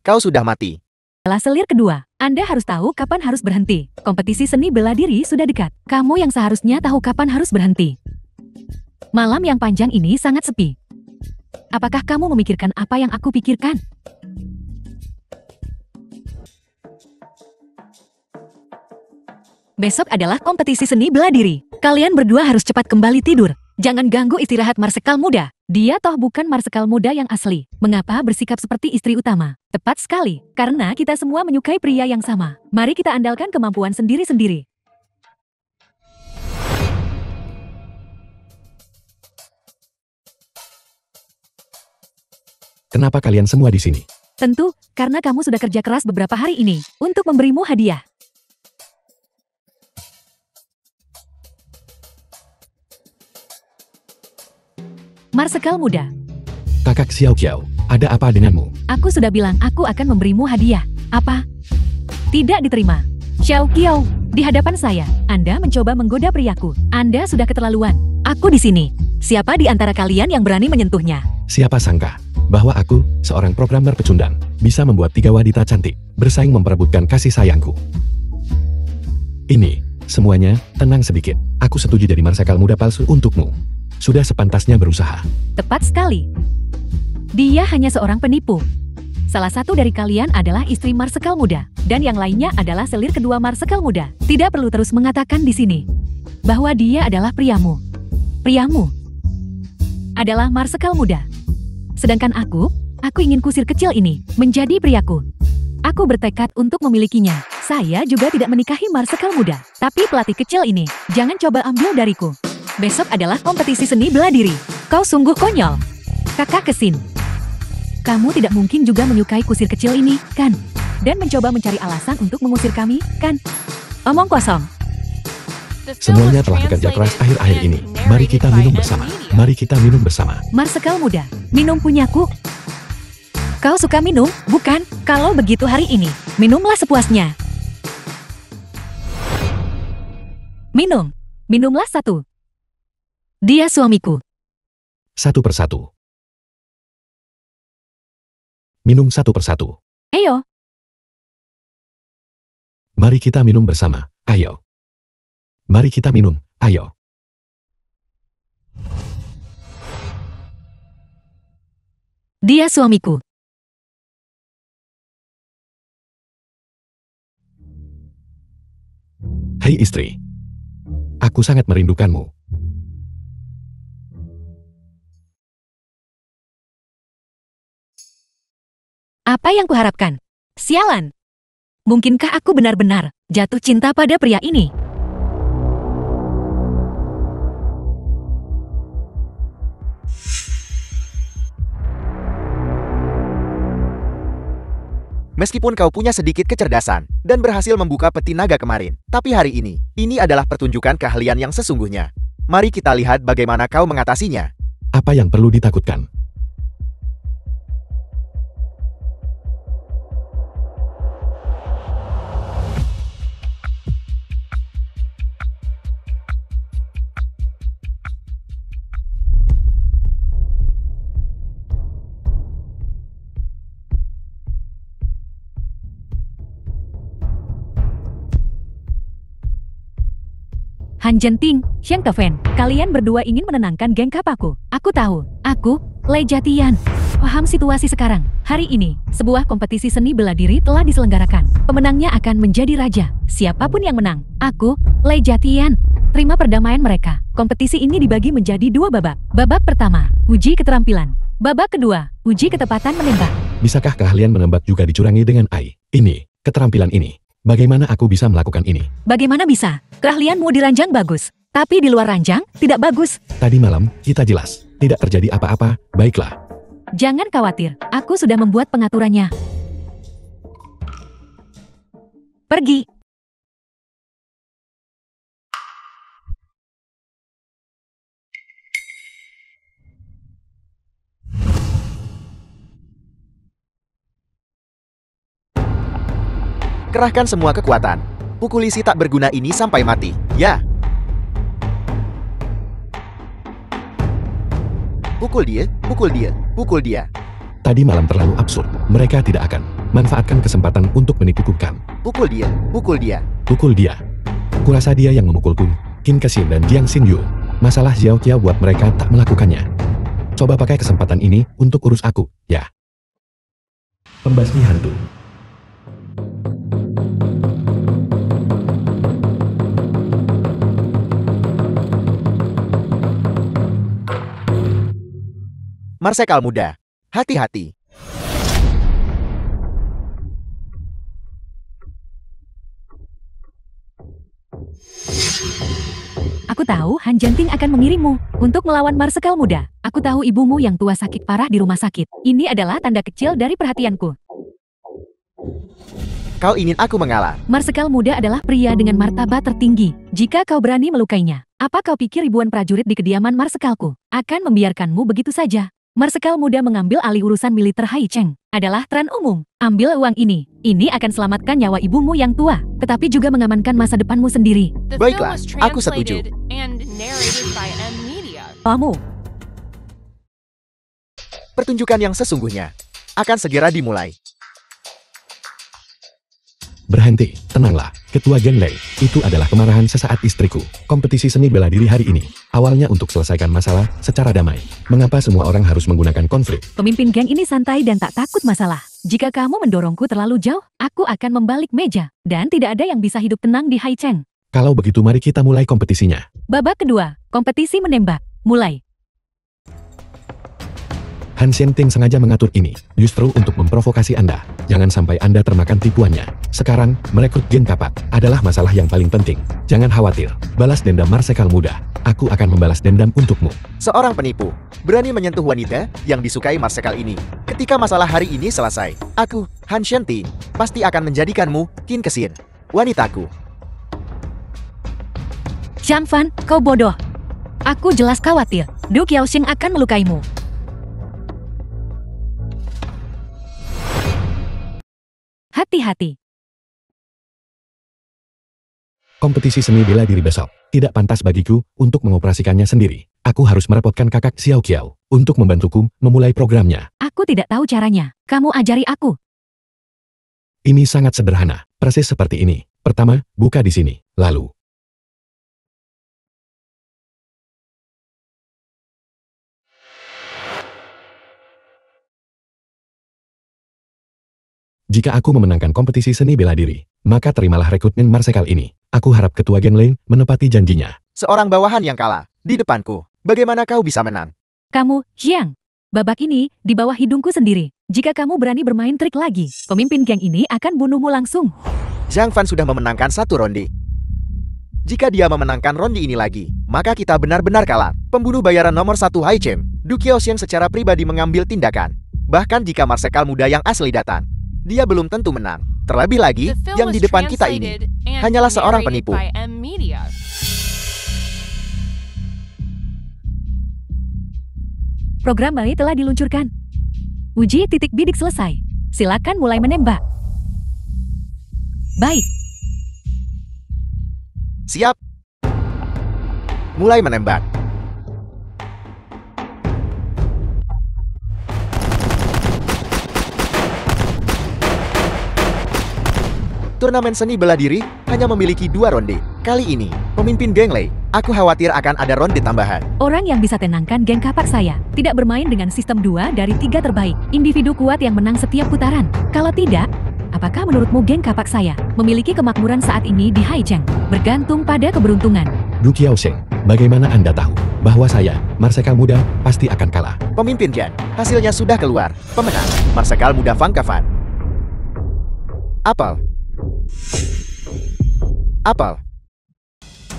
kau sudah mati. Setelah selir kedua, Anda harus tahu kapan harus berhenti. Kompetisi seni bela diri sudah dekat. Kamu yang seharusnya tahu kapan harus berhenti. Malam yang panjang ini sangat sepi. Apakah kamu memikirkan apa yang aku pikirkan? Besok adalah kompetisi seni bela diri. Kalian berdua harus cepat kembali tidur. Jangan ganggu istirahat marsekal muda. Dia toh bukan marsekal muda yang asli. Mengapa bersikap seperti istri utama? Tepat sekali, karena kita semua menyukai pria yang sama. Mari kita andalkan kemampuan sendiri-sendiri. Kenapa kalian semua di sini? Tentu, karena kamu sudah kerja keras beberapa hari ini untuk memberimu hadiah. Marsekal muda. Kakak Xiao Qiao, ada apa denganmu? Aku sudah bilang aku akan memberimu hadiah. Apa? Tidak diterima. Xiao Qiao, di hadapan saya, Anda mencoba menggoda priaku. Anda sudah keterlaluan. Aku di sini. Siapa di antara kalian yang berani menyentuhnya? Siapa sangka bahwa aku, seorang programmer pecundang, bisa membuat 3 wanita cantik bersaing memperebutkan kasih sayangku. Ini, semuanya, tenang sedikit. Aku setuju jadi marsekal muda palsu untukmu. Sudah sepantasnya berusaha. Tepat sekali. Dia hanya seorang penipu. Salah satu dari kalian adalah istri marsekal muda, dan yang lainnya adalah selir kedua marsekal muda. Tidak perlu terus mengatakan di sini bahwa dia adalah priamu. Priamu adalah marsekal muda. Sedangkan aku ingin kusir kecil ini menjadi priaku. Aku bertekad untuk memilikinya. Saya juga tidak menikahi marsekal muda, tapi pelatih kecil ini, jangan coba ambil dariku. Besok adalah kompetisi seni bela diri. Kau sungguh konyol. Kakak Kesin. Kamu tidak mungkin juga menyukai kusir kecil ini, kan? Dan mencoba mencari alasan untuk mengusir kami, kan? Omong kosong. Semuanya telah bekerja keras akhir-akhir ini. Mari kita minum bersama. Mari kita minum bersama. Marsekal muda, minum punyaku. Kau suka minum, bukan? Kalau begitu hari ini, minumlah sepuasnya. Minum. Minumlah satu. Dia suamiku. Satu persatu. Minum satu persatu. Ayo. Mari kita minum bersama. Ayo. Mari kita minum. Ayo. Dia suamiku. Hai istri. Aku sangat merindukanmu. Apa yang kuharapkan? Sialan! Mungkinkah aku benar-benar jatuh cinta pada pria ini? Meskipun kau punya sedikit kecerdasan dan berhasil membuka peti naga kemarin, tapi hari ini adalah pertunjukan keahlian yang sesungguhnya. Mari kita lihat bagaimana kau mengatasinya. Apa yang perlu ditakutkan? Han Genting, Xiang Kefen, kalian berdua ingin menenangkan geng kapaku. Aku tahu, aku, Lei Jatian. Paham situasi sekarang. Hari ini, sebuah kompetisi seni bela diri telah diselenggarakan. Pemenangnya akan menjadi raja. Siapapun yang menang, aku, Lei Jatian. Terima perdamaian mereka. Kompetisi ini dibagi menjadi 2 babak. Babak pertama, uji keterampilan. Babak kedua, uji ketepatan menembak. Bisakah keahlian menembak juga dicurangi dengan AI? Ini, keterampilan ini. Bagaimana aku bisa melakukan ini? Bagaimana bisa? Keahlianmu di ranjang bagus, tapi di luar ranjang tidak bagus. Tadi malam, kita jelas. Tidak terjadi apa-apa, baiklah. Jangan khawatir, aku sudah membuat pengaturannya. Pergi. Kerahkan semua kekuatan. Pukuli si tak berguna ini sampai mati. Ya. Pukul dia, pukul dia, pukul dia. Tadi malam terlalu absurd. Mereka tidak akan manfaatkan kesempatan untuk menipuku kan. Pukul dia, pukul dia. Pukul dia. Kurasa dia yang memukulku. Qin Kexin dan Jiang Xinyu. Masalah Xiao Qiao buat mereka tak melakukannya. Coba pakai kesempatan ini untuk urus aku, ya. Pembasmi hantu. Marsekal muda, hati-hati. Aku tahu Han Genting akan mengirimmu untuk melawan Marsekal muda. Aku tahu ibumu yang tua sakit parah di rumah sakit. Ini adalah tanda kecil dari perhatianku. Kau ingin aku mengalah? Marsekal muda adalah pria dengan martabat tertinggi. Jika kau berani melukainya, apa kau pikir ribuan prajurit di kediaman Marsekalku akan membiarkanmu begitu saja? Marsekal muda mengambil alih urusan militer Hai Cheng adalah tren umum. Ambil uang ini. Ini akan selamatkan nyawa ibumu yang tua, tetapi juga mengamankan masa depanmu sendiri. The Baiklah, film was aku setuju. translated and narrated by M Media. Kamu, Pertunjukan yang sesungguhnya akan segera dimulai. Berhenti, tenanglah. Ketua Geng Lei, itu adalah kemarahan sesaat istriku. Kompetisi seni bela diri hari ini, awalnya untuk selesaikan masalah secara damai. Mengapa semua orang harus menggunakan konflik? pemimpin geng ini santai dan tak takut masalah. Jika kamu mendorongku terlalu jauh, aku akan membalik meja. Dan tidak ada yang bisa hidup tenang di Hai Cheng. Kalau begitu mari kita mulai kompetisinya. Babak kedua, kompetisi menembak. Mulai. Han Genting sengaja mengatur ini, justru untuk memprovokasi Anda. Jangan sampai Anda termakan tipuannya. Sekarang, merekrut geng kapak adalah masalah yang paling penting. Jangan khawatir, balas dendam Marsekal muda. Aku akan membalas dendam untukmu. Seorang penipu berani menyentuh wanita yang disukai Marsekal ini. Ketika masalah hari ini selesai, aku, Han Shenting, pasti akan menjadikanmu Qin Kexin, wanitaku. Zhang Fan, kau bodoh. Aku jelas khawatir. Du Qiaoxing akan melukaimu. Hati-hati. Kompetisi seni bela diri besok tidak pantas bagiku untuk mengoperasikannya sendiri. Aku harus merepotkan kakak Xiao Qiao untuk membantuku memulai programnya. Aku tidak tahu caranya. Kamu ajari aku. Ini sangat sederhana, persis seperti ini. Pertama, buka di sini. Lalu, jika aku memenangkan kompetisi seni bela diri, maka terimalah rekrutmen Marsekal ini. Aku harap ketua Geng Lei menepati janjinya. Seorang bawahan yang kalah di depanku. Bagaimana kau bisa menang? Kamu, Jiang. Babak ini, di bawah hidungku sendiri. Jika kamu berani bermain trik lagi, pemimpin geng ini akan bunuhmu langsung. Zhang Fan sudah memenangkan satu ronde. Jika dia memenangkan ronde ini lagi, maka kita benar-benar kalah. Pembunuh bayaran nomor 1 Hai Chen, Du Qiaoxiang secara pribadi mengambil tindakan. Bahkan jika marsekal muda yang asli datang, dia belum tentu menang. Terlebih lagi, The film yang di was depan kita ini translated and hanyalah seorang narrated penipu. by M Media. Program bayi telah diluncurkan. Uji titik bidik selesai. Silakan mulai menembak. Baik. Siap. Mulai menembak. Turnamen seni bela diri hanya memiliki 2 ronde. Kali ini, pemimpin geng Lei, aku khawatir akan ada ronde tambahan. Orang yang bisa tenangkan geng kapak saya tidak bermain dengan sistem 2 dari 3 terbaik. Individu kuat yang menang setiap putaran. Kalau tidak, apakah menurutmu geng kapak saya memiliki kemakmuran saat ini di Haicheng? Bergantung pada keberuntungan. Du Qiaoxiang, bagaimana Anda tahu bahwa saya, marsekal muda, pasti akan kalah? Pemimpin geng, hasilnya sudah keluar. Pemenang, marsekal muda Fang Kafan. Apel. Apel.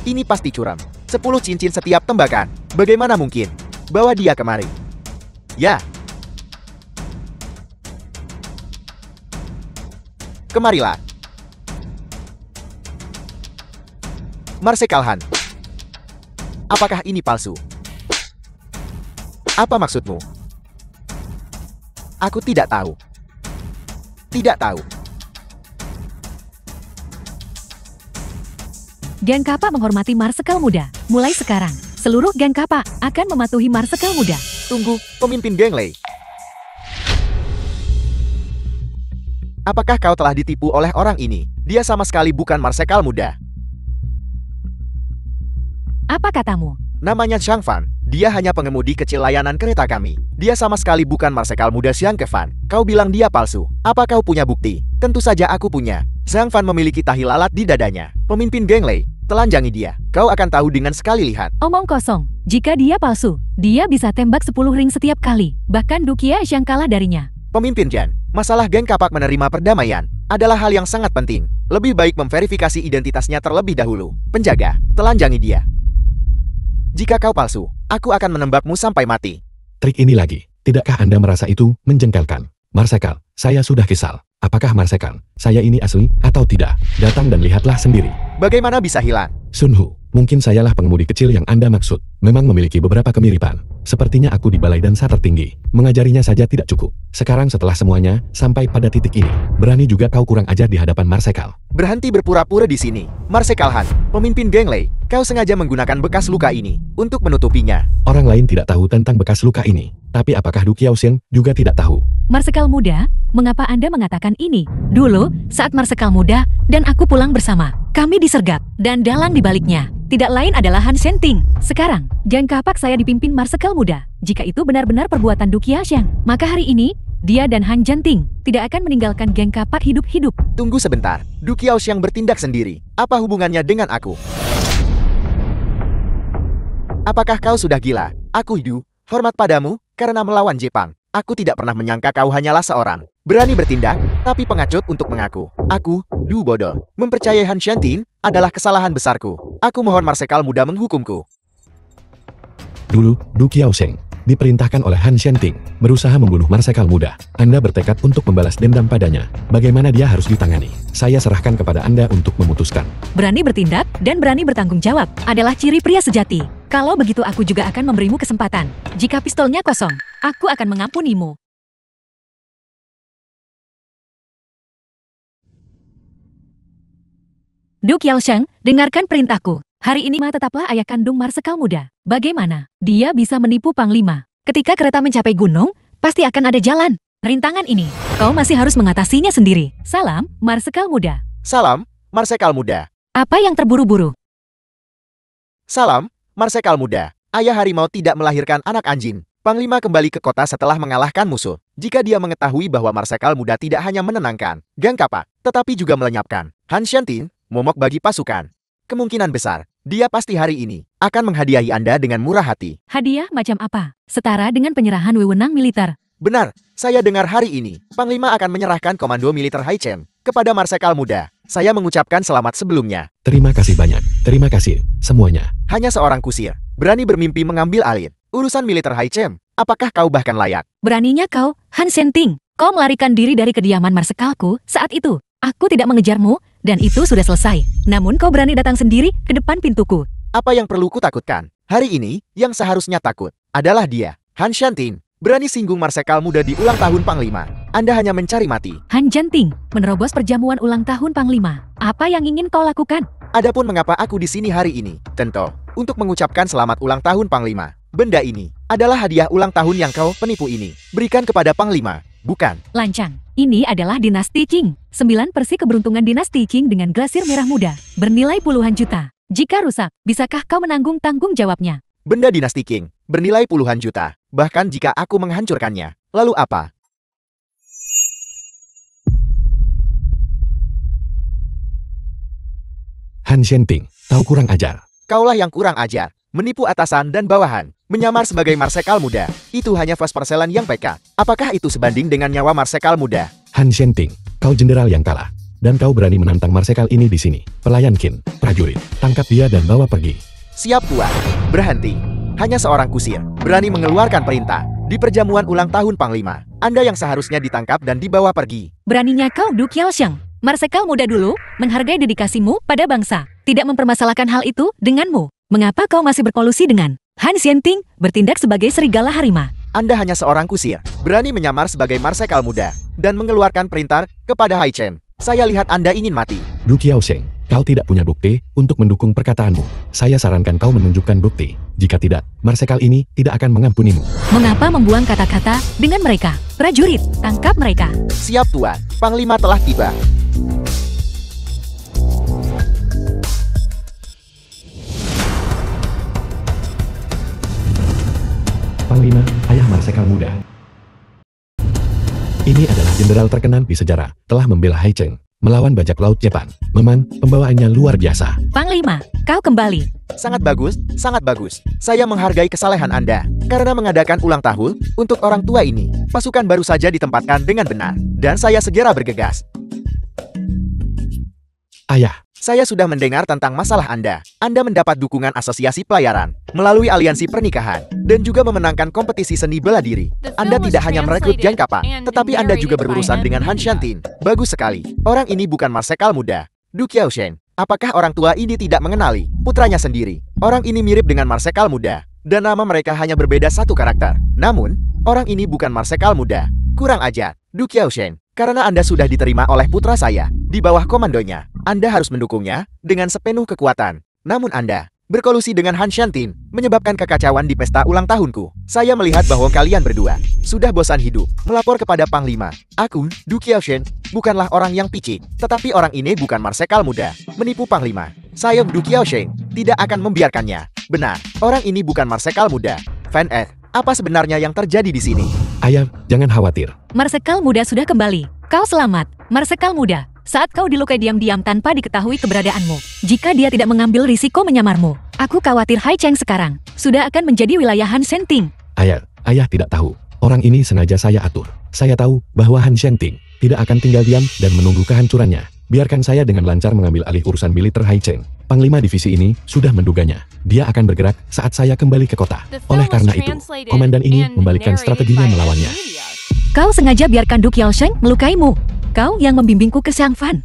Ini pasti curam. 10 cincin setiap tembakan. Bagaimana mungkin? Bawa dia kemari. Ya. Kemarilah. Marsekal Han. Apakah ini palsu? Apa maksudmu? Aku tidak tahu. Tidak tahu. Geng kapak menghormati marsekal muda. Mulai sekarang, seluruh geng kapak akan mematuhi marsekal muda. Tunggu, pemimpin geng Lei. Apakah kau telah ditipu oleh orang ini? Dia sama sekali bukan marsekal muda. Apa katamu? Namanya Zhang Fan. Dia hanya pengemudi kecil layanan kereta kami. Dia sama sekali bukan marsekal muda Xiang Kefan. Kau bilang dia palsu. Apa kau punya bukti? Tentu saja aku punya. Zhang Fan memiliki tahi lalat di dadanya. Pemimpin geng Lei, telanjangi dia. Kau akan tahu dengan sekali lihat. Omong kosong. Jika dia palsu, dia bisa tembak 10 ring setiap kali. Bahkan Du Qiaoxiang kalah darinya. Pemimpin Jan, masalah geng kapak menerima perdamaian adalah hal yang sangat penting. Lebih baik memverifikasi identitasnya terlebih dahulu. Penjaga, telanjangi dia. Jika kau palsu, aku akan menembakmu sampai mati. Trik ini lagi, tidakkah Anda merasa itu menjengkelkan? Marsekal, saya sudah kesal. Apakah marsekal, saya ini asli atau tidak? Datang dan lihatlah sendiri. Bagaimana bisa hilang? Sun Hu, mungkin sayalah pengemudi kecil yang Anda maksud. Memang memiliki beberapa kemiripan. Sepertinya aku di balai dansa tertinggi. Mengajarinya saja tidak cukup. Sekarang setelah semuanya, sampai pada titik ini, berani juga kau kurang ajar di hadapan marsekal. Berhenti berpura-pura di sini. Marsekal Han, pemimpin geng Lei, kau sengaja menggunakan bekas luka ini untuk menutupinya. Orang lain tidak tahu tentang bekas luka ini. Tapi apakah Du Qiaoxiang juga tidak tahu? Marsekal muda, mengapa Anda mengatakan ini? Dulu, saat marsekal muda dan aku pulang bersama, kami disergap dan dalang di baliknya tidak lain adalah Han Shenting. Sekarang, geng kapak saya dipimpin marsekal muda. Jika itu benar-benar perbuatan Du Qiaoxiang, maka hari ini dia dan Han Zhenting tidak akan meninggalkan geng kapak hidup-hidup. Tunggu sebentar, Du Qiaoxiang bertindak sendiri. Apa hubungannya dengan aku? Apakah kau sudah gila? Aku Du, hormat padamu karena melawan Jepang. Aku tidak pernah menyangka kau hanyalah seorang berani bertindak, tapi pengecut untuk mengaku. Aku, Du bodoh, mempercayai Han Shenting adalah kesalahan besarku. Aku mohon marsekal muda menghukumku. Dulu, Du Qiaoxiang diperintahkan oleh Han Shenting berusaha membunuh marsekal muda. Anda bertekad untuk membalas dendam padanya. Bagaimana dia harus ditangani? Saya serahkan kepada Anda untuk memutuskan. Berani bertindak dan berani bertanggung jawab adalah ciri pria sejati. Kalau begitu aku juga akan memberimu kesempatan. Jika pistolnya kosong, aku akan mengampunimu. Du Qiaoxiang, dengarkan perintahku. Hari ini tetaplah ayah kandung marsekal muda. Bagaimana? Dia bisa menipu Panglima. Ketika kereta mencapai gunung, pasti akan ada jalan. Rintangan ini, kau masih harus mengatasinya sendiri. Salam, marsekal muda. Salam, marsekal muda. Apa yang terburu-buru? Salam, marsekal muda. Ayah harimau tidak melahirkan anak anjing. Panglima kembali ke kota setelah mengalahkan musuh. Jika dia mengetahui bahwa marsekal muda tidak hanya menenangkan geng kapak, tetapi juga melenyapkan Han Shenting, momok bagi pasukan. Kemungkinan besar, dia pasti hari ini akan menghadiahi Anda dengan murah hati. Hadiah macam apa? Setara dengan penyerahan wewenang militer. Benar, saya dengar hari ini, Panglima akan menyerahkan komando militer Haichen kepada Marsekal Muda. Saya mengucapkan selamat sebelumnya. Terima kasih banyak. Terima kasih, semuanya. Hanya seorang kusir, berani bermimpi mengambil alih urusan militer Haichen. Apakah kau bahkan layak? Beraninya kau, Han Shenting. Kau melarikan diri dari kediaman marsekalku saat itu. Aku tidak mengejarmu, dan itu sudah selesai. Namun kau berani datang sendiri ke depan pintuku. Apa yang perlu kutakutkan? Hari ini, yang seharusnya takut adalah dia, Han Shenting. Berani singgung Marsekal Muda di ulang tahun Panglima. Anda hanya mencari mati. Han Shenting, menerobos perjamuan ulang tahun Panglima. Apa yang ingin kau lakukan? Adapun mengapa aku di sini hari ini, tentu untuk mengucapkan selamat ulang tahun Panglima. Benda ini adalah hadiah ulang tahun yang kau penipu ini berikan kepada Panglima, bukan? Lancang. Ini adalah dinasti Qing. 9 persi keberuntungan dinasti Qing dengan glasir merah muda. Bernilai puluhan juta. Jika rusak, bisakah kau menanggung tanggung jawabnya? Benda dinasti Qing bernilai puluhan juta. Bahkan jika aku menghancurkannya, lalu apa? Han Shenting, kau kurang ajar. Kaulah yang kurang ajar. Menipu atasan dan bawahan. Menyamar sebagai Marsekal Muda. Itu hanya vas perselan yang peka. Apakah itu sebanding dengan nyawa Marsekal Muda? Han Shenting, kau jenderal yang kalah. Dan kau berani menantang Marsekal ini di sini. Pelayan Qin, prajurit, tangkap dia dan bawa pergi. Siap Tuan. Berhenti. Hanya seorang kusir berani mengeluarkan perintah di perjamuan ulang tahun Panglima. Anda yang seharusnya ditangkap dan dibawa pergi. Beraninya kau, Du Qiaosheng. Marsekal Muda dulu menghargai dedikasimu pada bangsa. Tidak mempermasalahkan hal itu denganmu. Mengapa kau masih berkolusi dengan Han Shenting bertindak sebagai serigala harimau? Anda hanya seorang kusir berani menyamar sebagai Marsekal Muda dan mengeluarkan perintah kepada Haichen. Saya lihat Anda ingin mati. Du Qiaosheng, kau tidak punya bukti untuk mendukung perkataanmu. Saya sarankan kau menunjukkan bukti. Jika tidak, Marsekal ini tidak akan mengampunimu. Mengapa membuang kata-kata dengan mereka? Prajurit, tangkap mereka. Siap Tuan. Panglima telah tiba. Panglima, ayah Marsekal Muda. Ini adalah jenderal terkenal di sejarah, telah membela Haichen melawan bajak laut Jepang. Memang, pembawaannya luar biasa. Panglima, kau kembali. Sangat bagus, sangat bagus. Saya menghargai kesalehan Anda. Karena mengadakan ulang tahun untuk orang tua ini, pasukan baru saja ditempatkan dengan benar. Dan saya segera bergegas. Ayah, Saya sudah mendengar tentang masalah Anda. Anda mendapat dukungan asosiasi pelayaran, melalui aliansi pernikahan, dan juga memenangkan kompetisi seni bela diri. Anda tidak hanya merekrut Jiang Kappa, tetapi Anda juga berurusan dengan Han Shenting. Bagus sekali. Orang ini bukan Marsekal Muda. Du Qiaosheng, apakah orang tua ini tidak mengenali putranya sendiri? Orang ini mirip dengan Marsekal Muda, dan nama mereka hanya berbeda satu karakter. Namun, orang ini bukan Marsekal Muda. Kurang ajar, Du Qiaosheng. Karena Anda sudah diterima oleh putra saya, di bawah komandonya, Anda harus mendukungnya dengan sepenuh kekuatan. Namun Anda berkolusi dengan Han Shenting, menyebabkan kekacauan di pesta ulang tahunku. Saya melihat bahwa kalian berdua sudah bosan hidup, melapor kepada Panglima. Aku, Du Qiaosheng, bukanlah orang yang picik, tetapi orang ini bukan Marsekal Muda, menipu Panglima. Saya, Du Qiaosheng, tidak akan membiarkannya. Benar, orang ini bukan Marsekal Muda. Fan F, apa sebenarnya yang terjadi di sini? Ayah, jangan khawatir. Marsekal Muda sudah kembali. Kau selamat, Marsekal Muda. Saat kau dilukai diam-diam tanpa diketahui keberadaanmu. Jika dia tidak mengambil risiko menyamarmu, aku khawatir Haicheng sekarang sudah akan menjadi wilayah Han Shenting. Ayah tidak tahu. Orang ini sengaja saya atur. Saya tahu bahwa Han Shenting tidak akan tinggal diam dan menunggu kehancurannya. Biarkan saya dengan lancar mengambil alih urusan militer Haicheng. Panglima divisi ini sudah menduganya. Dia akan bergerak saat saya kembali ke kota. Oleh karena itu, komandan ini membalikkan strateginya melawannya. Kau sengaja biarkan Du Qiaosheng melukaimu. Kau yang membimbingku ke Xiangfan.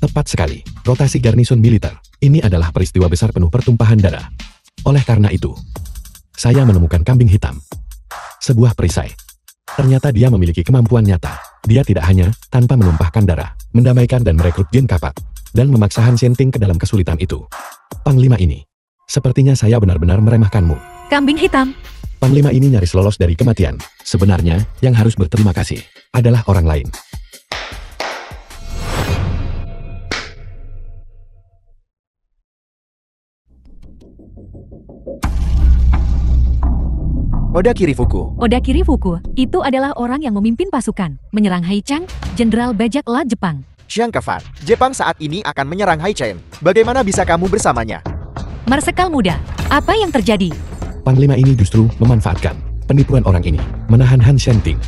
Tepat sekali. Rotasi garnison militer. Ini adalah peristiwa besar penuh pertumpahan darah. Oleh karena itu, saya menemukan kambing hitam. Sebuah perisai. Ternyata dia memiliki kemampuan nyata. Dia tidak hanya tanpa menumpahkan darah, mendamaikan dan merekrut Jiang Kappa, dan memaksa Han Shenting ke dalam kesulitan itu. Panglima ini, sepertinya saya benar-benar meremehkanmu. Kambing hitam. Panglima ini nyaris lolos dari kematian. Sebenarnya, yang harus berterima kasih adalah orang lain. Oda Kirifuku. Oda Kirifuku, itu adalah orang yang memimpin pasukan menyerang Haicheng, Jenderal Bajak Laut Jepang. Jiang Kappa, Jepang saat ini akan menyerang Haicheng. Bagaimana bisa kamu bersamanya? Marsekal Muda, apa yang terjadi? Panglima ini justru memanfaatkan penipuan orang ini, menahan Han Shenting,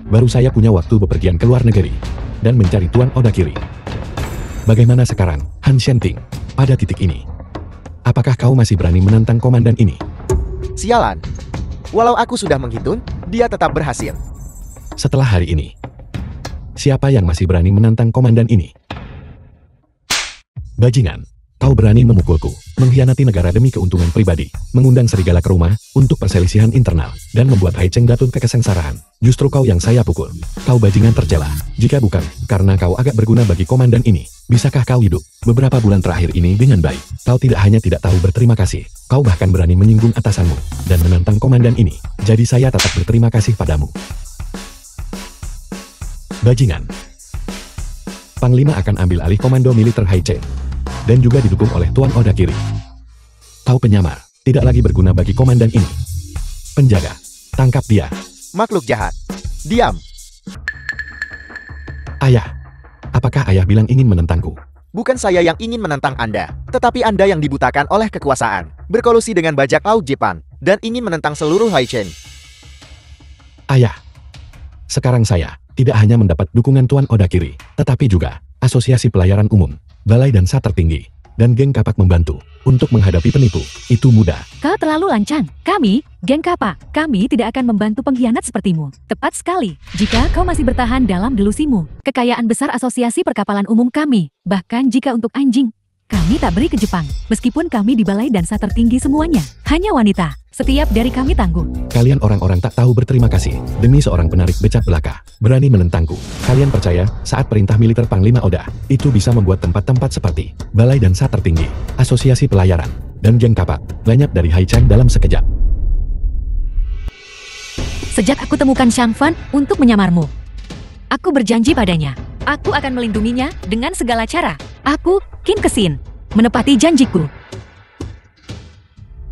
baru saya punya waktu bepergian ke luar negeri dan mencari Tuan Odakiri. Bagaimana sekarang, Han Shenting? Pada titik ini, apakah kau masih berani menantang komandan ini? Sialan. Walau aku sudah menghitung, dia tetap berhasil. Setelah hari ini, siapa yang masih berani menantang komandan ini? Bajingan, kau berani memukulku, mengkhianati negara demi keuntungan pribadi, mengundang serigala ke rumah untuk perselisihan internal, dan membuat Hai Cheng jatuh ke kesengsaraan. Justru kau yang saya pukul. Kau bajingan tercela. Jika bukan karena kau agak berguna bagi komandan ini, bisakah kau hidup beberapa bulan terakhir ini dengan baik? Kau tidak hanya tidak tahu berterima kasih, kau bahkan berani menyinggung atasanmu dan menantang komandan ini. Jadi saya tetap berterima kasih padamu. Bajingan. Panglima akan ambil alih komando militer Hai Cheng dan juga didukung oleh Tuan Odakiri. Kau penyamar, tidak lagi berguna bagi komandan ini. Penjaga, tangkap dia. Makhluk jahat. Diam. Ayah, apakah ayah bilang ingin menentangku? Bukan saya yang ingin menentang Anda, tetapi Anda yang dibutakan oleh kekuasaan, berkolusi dengan bajak laut Jepang, dan ingin menentang seluruh Hai Cheng. Ayah, sekarang saya tidak hanya mendapat dukungan Tuan Odakiri, tetapi juga Asosiasi Pelayaran Umum, Balai Dansa Tertinggi, dan geng kapak membantu untuk menghadapi penipu. Itu mudah. Kau terlalu lancang. Kami, geng kapak, kami tidak akan membantu pengkhianat sepertimu. Tepat sekali. Jika kau masih bertahan dalam delusimu, kekayaan besar Asosiasi Perkapalan Umum kami, bahkan jika untuk anjing, kami tak beri ke Jepang. Meskipun kami di Balai Dansa Tertinggi semuanya, hanya wanita. Setiap dari kami tangguh. Kalian orang-orang tak tahu berterima kasih demi seorang penarik becak belaka berani menentangku. Kalian percaya saat perintah militer Panglima Oda itu bisa membuat tempat-tempat seperti Balai Dansa Tertinggi, Asosiasi Pelayaran, dan geng kapak lenyap dari Hai Cheng dalam sekejap? Sejak aku temukan Shang Fan untuk menyamarmu, aku berjanji padanya. Aku akan melindunginya dengan segala cara. Aku, Qin Kesin, menepati janjiku.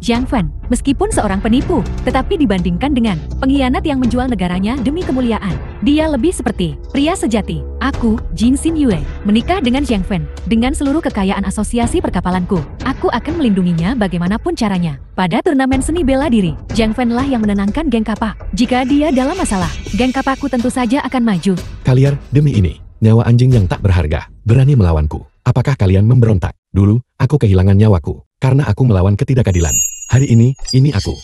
Zhang Fan, meskipun seorang penipu, tetapi dibandingkan dengan pengkhianat yang menjual negaranya demi kemuliaan, dia lebih seperti pria sejati. Aku, Jin Xin Yue, menikah dengan Zhang Fan dengan seluruh kekayaan asosiasi perkapalanku. Aku akan melindunginya bagaimanapun caranya. Pada turnamen seni bela diri, Zhang Fan lah yang menenangkan geng kapak. Jika dia dalam masalah, geng kapakku tentu saja akan maju. Kalian, demi ini, nyawa anjing yang tak berharga, berani melawanku. Apakah kalian memberontak? Dulu, aku kehilangan nyawaku karena aku melawan ketidakadilan. Hari ini aku.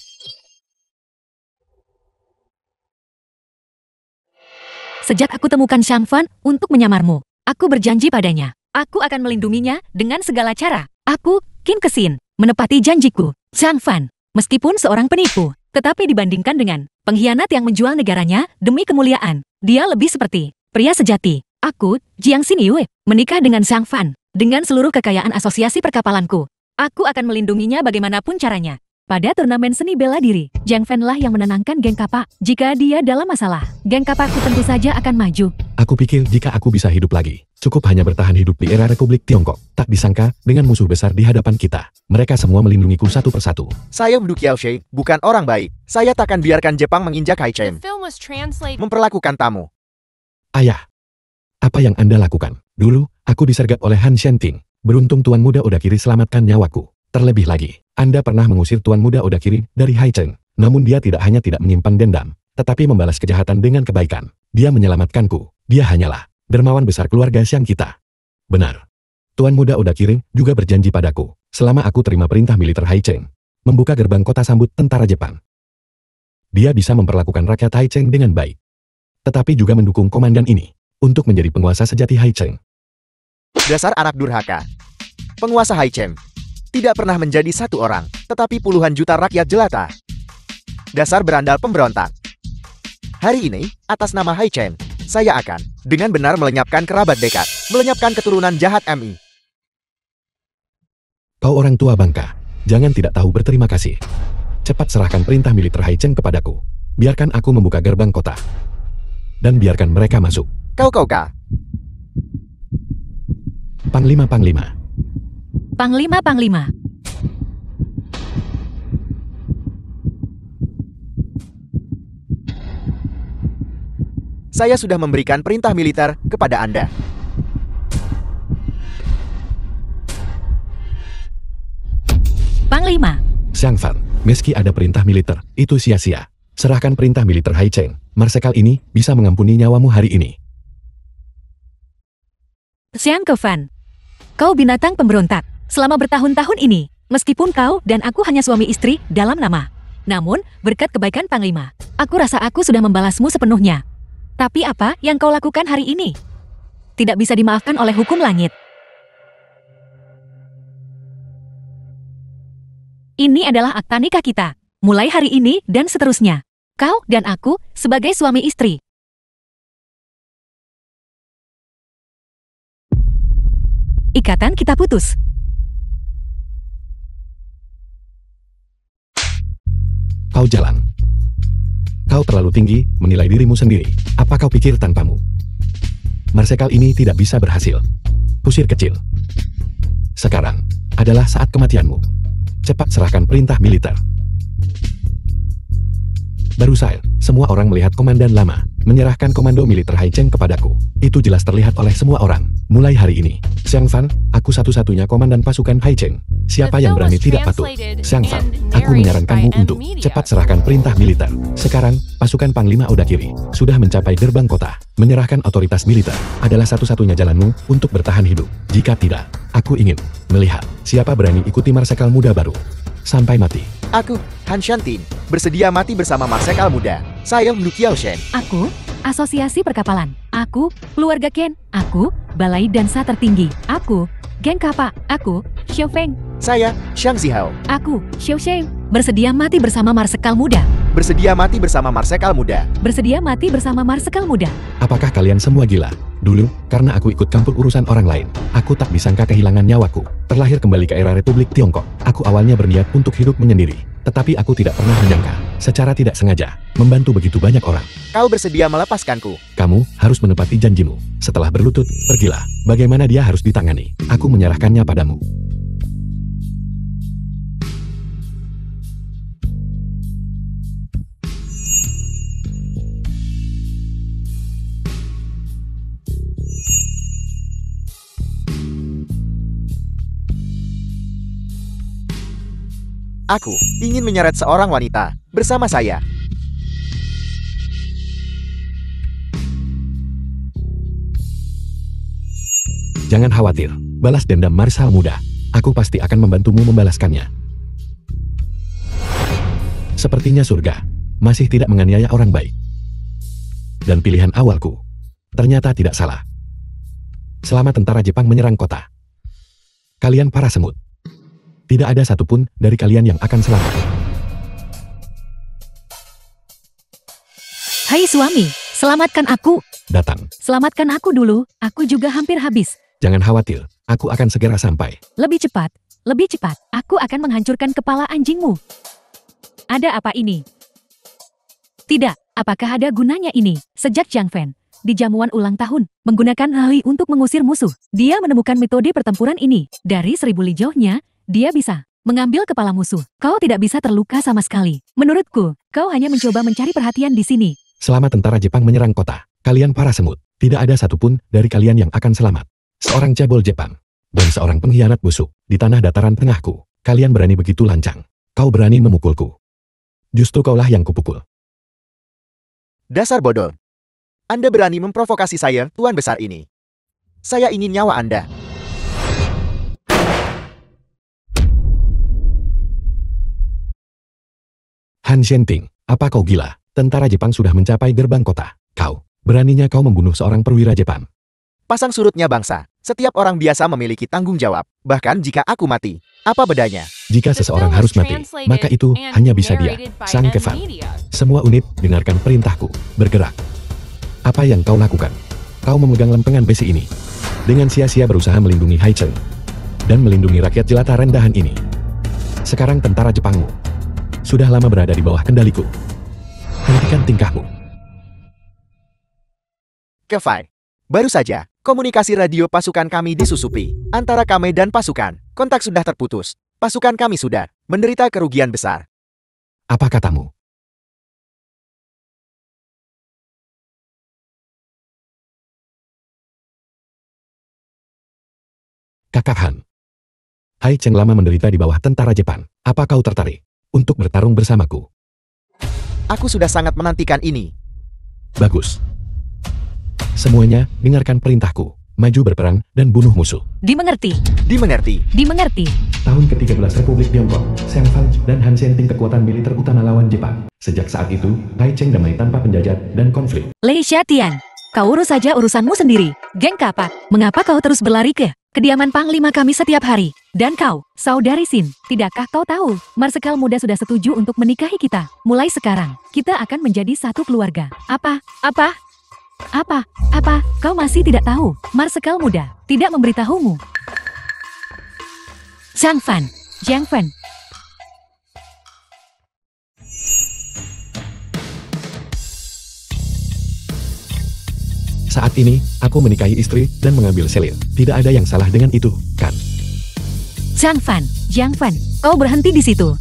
Sejak aku temukan Shang Fan untuk menyamarmu, aku berjanji padanya. Aku akan melindunginya dengan segala cara. Aku, Qin Kesin, menepati janjiku. Shang Fan, meskipun seorang penipu, tetapi dibandingkan dengan pengkhianat yang menjual negaranya demi kemuliaan, dia lebih seperti pria sejati. Aku, Jiang Xin Yue, menikah dengan Shang Fan dengan seluruh kekayaan asosiasi perkapalanku. Aku akan melindunginya bagaimanapun caranya. Pada turnamen seni bela diri, Zhang Fan lah yang menenangkan geng kapak. Jika dia dalam masalah, geng kapakku tentu saja akan maju. Aku pikir jika aku bisa hidup lagi, cukup hanya bertahan hidup di era Republik Tiongkok. Tak disangka, dengan musuh besar di hadapan kita, mereka semua melindungiku satu persatu. Saya Wu Qiaoshi, bukan orang baik. Saya takkan biarkan Jepang menginjak Hai The Cheng. film was translated. Memperlakukan tamu. Ayah, apa yang Anda lakukan? Dulu, aku disergap oleh Han Shenting. Beruntung Tuan Muda Odakiri selamatkan nyawaku. Terlebih lagi, Anda pernah mengusir Tuan Muda Odakiri dari Hai Cheng. Namun dia tidak hanya tidak menyimpan dendam, tetapi membalas kejahatan dengan kebaikan. Dia menyelamatkanku. Dia hanyalah dermawan besar keluarga Xiang kita. Benar. Tuan Muda Odakiri juga berjanji padaku, selama aku terima perintah militer Hai Cheng, membuka gerbang kota sambut tentara Jepang. Dia bisa memperlakukan rakyat Hai Cheng dengan baik. Tetapi juga mendukung komandan ini untuk menjadi penguasa sejati Hai Cheng. Dasar anak durhaka. Penguasa Hai Cheng tidak pernah menjadi satu orang, tetapi puluhan juta rakyat jelata. Dasar berandal pemberontak. Hari ini, atas nama Hai Cheng, saya akan dengan benar melenyapkan kerabat dekat, melenyapkan keturunan jahat MI. Kau orang tua bangka, jangan tidak tahu berterima kasih. Cepat serahkan perintah militer Hai Cheng kepadaku. Biarkan aku membuka gerbang kota. Dan biarkan mereka masuk. Kau. Panglima. Saya sudah memberikan perintah militer kepada Anda. Panglima. Xiang Fan, meski ada perintah militer, itu sia-sia. Serahkan perintah militer Hai Cheng Marsekal ini bisa mengampuni nyawamu hari ini. Xiang Kefan, kau binatang pemberontak. Selama bertahun-tahun ini, meskipun kau dan aku hanya suami istri dalam nama. Namun, berkat kebaikan Panglima, aku rasa aku sudah membalasmu sepenuhnya. Tapi apa yang kau lakukan hari ini? Tidak bisa dimaafkan oleh hukum langit. Ini adalah akta nikah kita. Mulai hari ini dan seterusnya. Kau dan aku sebagai suami istri. Ikatan kita putus. Kau jalan. Kau terlalu tinggi menilai dirimu sendiri. Apa kau pikir tanpamu Marsekal ini tidak bisa berhasil? Kusir kecil. Sekarang adalah saat kematianmu. Cepat serahkan perintah militer. Baru saja, semua orang melihat komandan lama menyerahkan komando militer Haicheng kepadaku. Itu jelas terlihat oleh semua orang. Mulai hari ini, Xiang Fan, aku satu-satunya komandan pasukan Haicheng. Siapa yang berani tidak patuh? Xiang Fan, aku menyarankanmu untuk cepat serahkan perintah militer. Sekarang, pasukan Panglima Odakiri sudah mencapai gerbang kota. Menyerahkan otoritas militer adalah satu-satunya jalanmu untuk bertahan hidup. Jika tidak, aku ingin melihat siapa berani ikuti Marsekal muda baru sampai mati. Aku, Han Shantin, bersedia mati bersama Marsekal muda. Saya Lu Qiaoshen. Aku, Asosiasi Perkapalan. Aku, Keluarga Ken. Aku, Balai Dansa Tertinggi. Aku, Geng Kappa. Aku, Xiao Feng. Saya, Xiang Zihao. Aku, Xiao Sheng. Bersedia mati bersama Marsekal muda. Bersedia mati bersama Marsekal muda. Bersedia mati bersama Marsekal muda. Apakah kalian semua gila? Dulu, karena aku ikut campur urusan orang lain, aku tak disangka kehilangan nyawaku. Terlahir kembali ke era Republik Tiongkok. Aku awalnya berniat untuk hidup menyendiri. Tetapi aku tidak pernah menyangka, secara tidak sengaja, membantu begitu banyak orang. Kau bersedia melepaskanku? Kamu harus menepati janjimu. Setelah berlutut, pergilah. Bagaimana dia harus ditangani? Aku menyerahkannya padamu. Aku ingin menyeret seorang wanita bersama saya. Jangan khawatir, balas dendam Marshal muda. Aku pasti akan membantumu membalaskannya. Sepertinya surga masih tidak menganiaya orang baik. Dan pilihan awalku ternyata tidak salah. Selama tentara Jepang menyerang kota, kalian para semut, tidak ada satupun dari kalian yang akan selamat. Hai suami, selamatkan aku. Datang. Selamatkan aku dulu, aku juga hampir habis. Jangan khawatir, aku akan segera sampai. Lebih cepat, aku akan menghancurkan kepala anjingmu. Ada apa ini? Tidak, apakah ada gunanya ini? Sejak Jiang Fan, di jamuan ulang tahun, menggunakan ahli untuk mengusir musuh. Dia menemukan metode pertempuran ini. Dari 1000 li jauhnya, dia bisa mengambil kepala musuh. Kau tidak bisa terluka sama sekali. Menurutku, kau hanya mencoba mencari perhatian di sini. Selama tentara Jepang menyerang kota, kalian para semut, tidak ada satupun dari kalian yang akan selamat. Seorang cabul Jepang dan seorang pengkhianat busuk di tanah dataran tengahku. Kalian berani begitu lancang. Kau berani memukulku. Justru kaulah yang kupukul. Dasar bodoh. Anda berani memprovokasi saya, Tuan Besar ini. Saya ingin nyawa Anda. Han Shenting, apa kau gila? Tentara Jepang sudah mencapai gerbang kota. Kau, beraninya kau membunuh seorang perwira Jepang. Pasang surutnya bangsa. Setiap orang biasa memiliki tanggung jawab. Bahkan jika aku mati, apa bedanya? Jika seseorang harus mati, maka itu hanya bisa dia, Sang Kevan. Semua unit, dengarkan perintahku. Bergerak. Apa yang kau lakukan? Kau memegang lempengan besi ini. Dengan sia-sia berusaha melindungi Haicheng. Dan melindungi rakyat jelata rendahan ini. Sekarang tentara Jepangmu sudah lama berada di bawah kendaliku. Hentikan tingkahmu. Kefai. Baru saja, komunikasi radio pasukan kami disusupi. Antara kami dan pasukan, kontak sudah terputus. Pasukan kami sudah menderita kerugian besar. Apa katamu? Kakak Han. Haicheng lama menderita di bawah tentara Jepang. Apa kau tertarik untuk bertarung bersamaku? Aku sudah sangat menantikan ini. Bagus. Semuanya, dengarkan perintahku. Maju berperang dan bunuh musuh. Dimengerti. Dimengerti. Dimengerti. Tahun ke-13 Republik Tiongkok, Xiang Fan dan Han Xianting kekuatan militer utama lawan Jepang. Sejak saat itu, Tai Cheng damai tanpa penjajah dan konflik. Lei Xiatian, kau urus saja urusanmu sendiri. Geng Kapak, mengapa kau terus berlari ke kediaman Panglima kami setiap hari? Dan kau, saudari Sin, tidakkah kau tahu, Marsekal Muda sudah setuju untuk menikahi kita? Mulai sekarang, kita akan menjadi satu keluarga. Apa? Kau masih tidak tahu? Marsekal Muda tidak memberitahumu. Xiang Fan, Jiang Fan. Saat ini, aku menikahi istri dan mengambil selir. Tidak ada yang salah dengan itu, kan? Xiang Fan, Jiang Fan, kau berhenti di situ.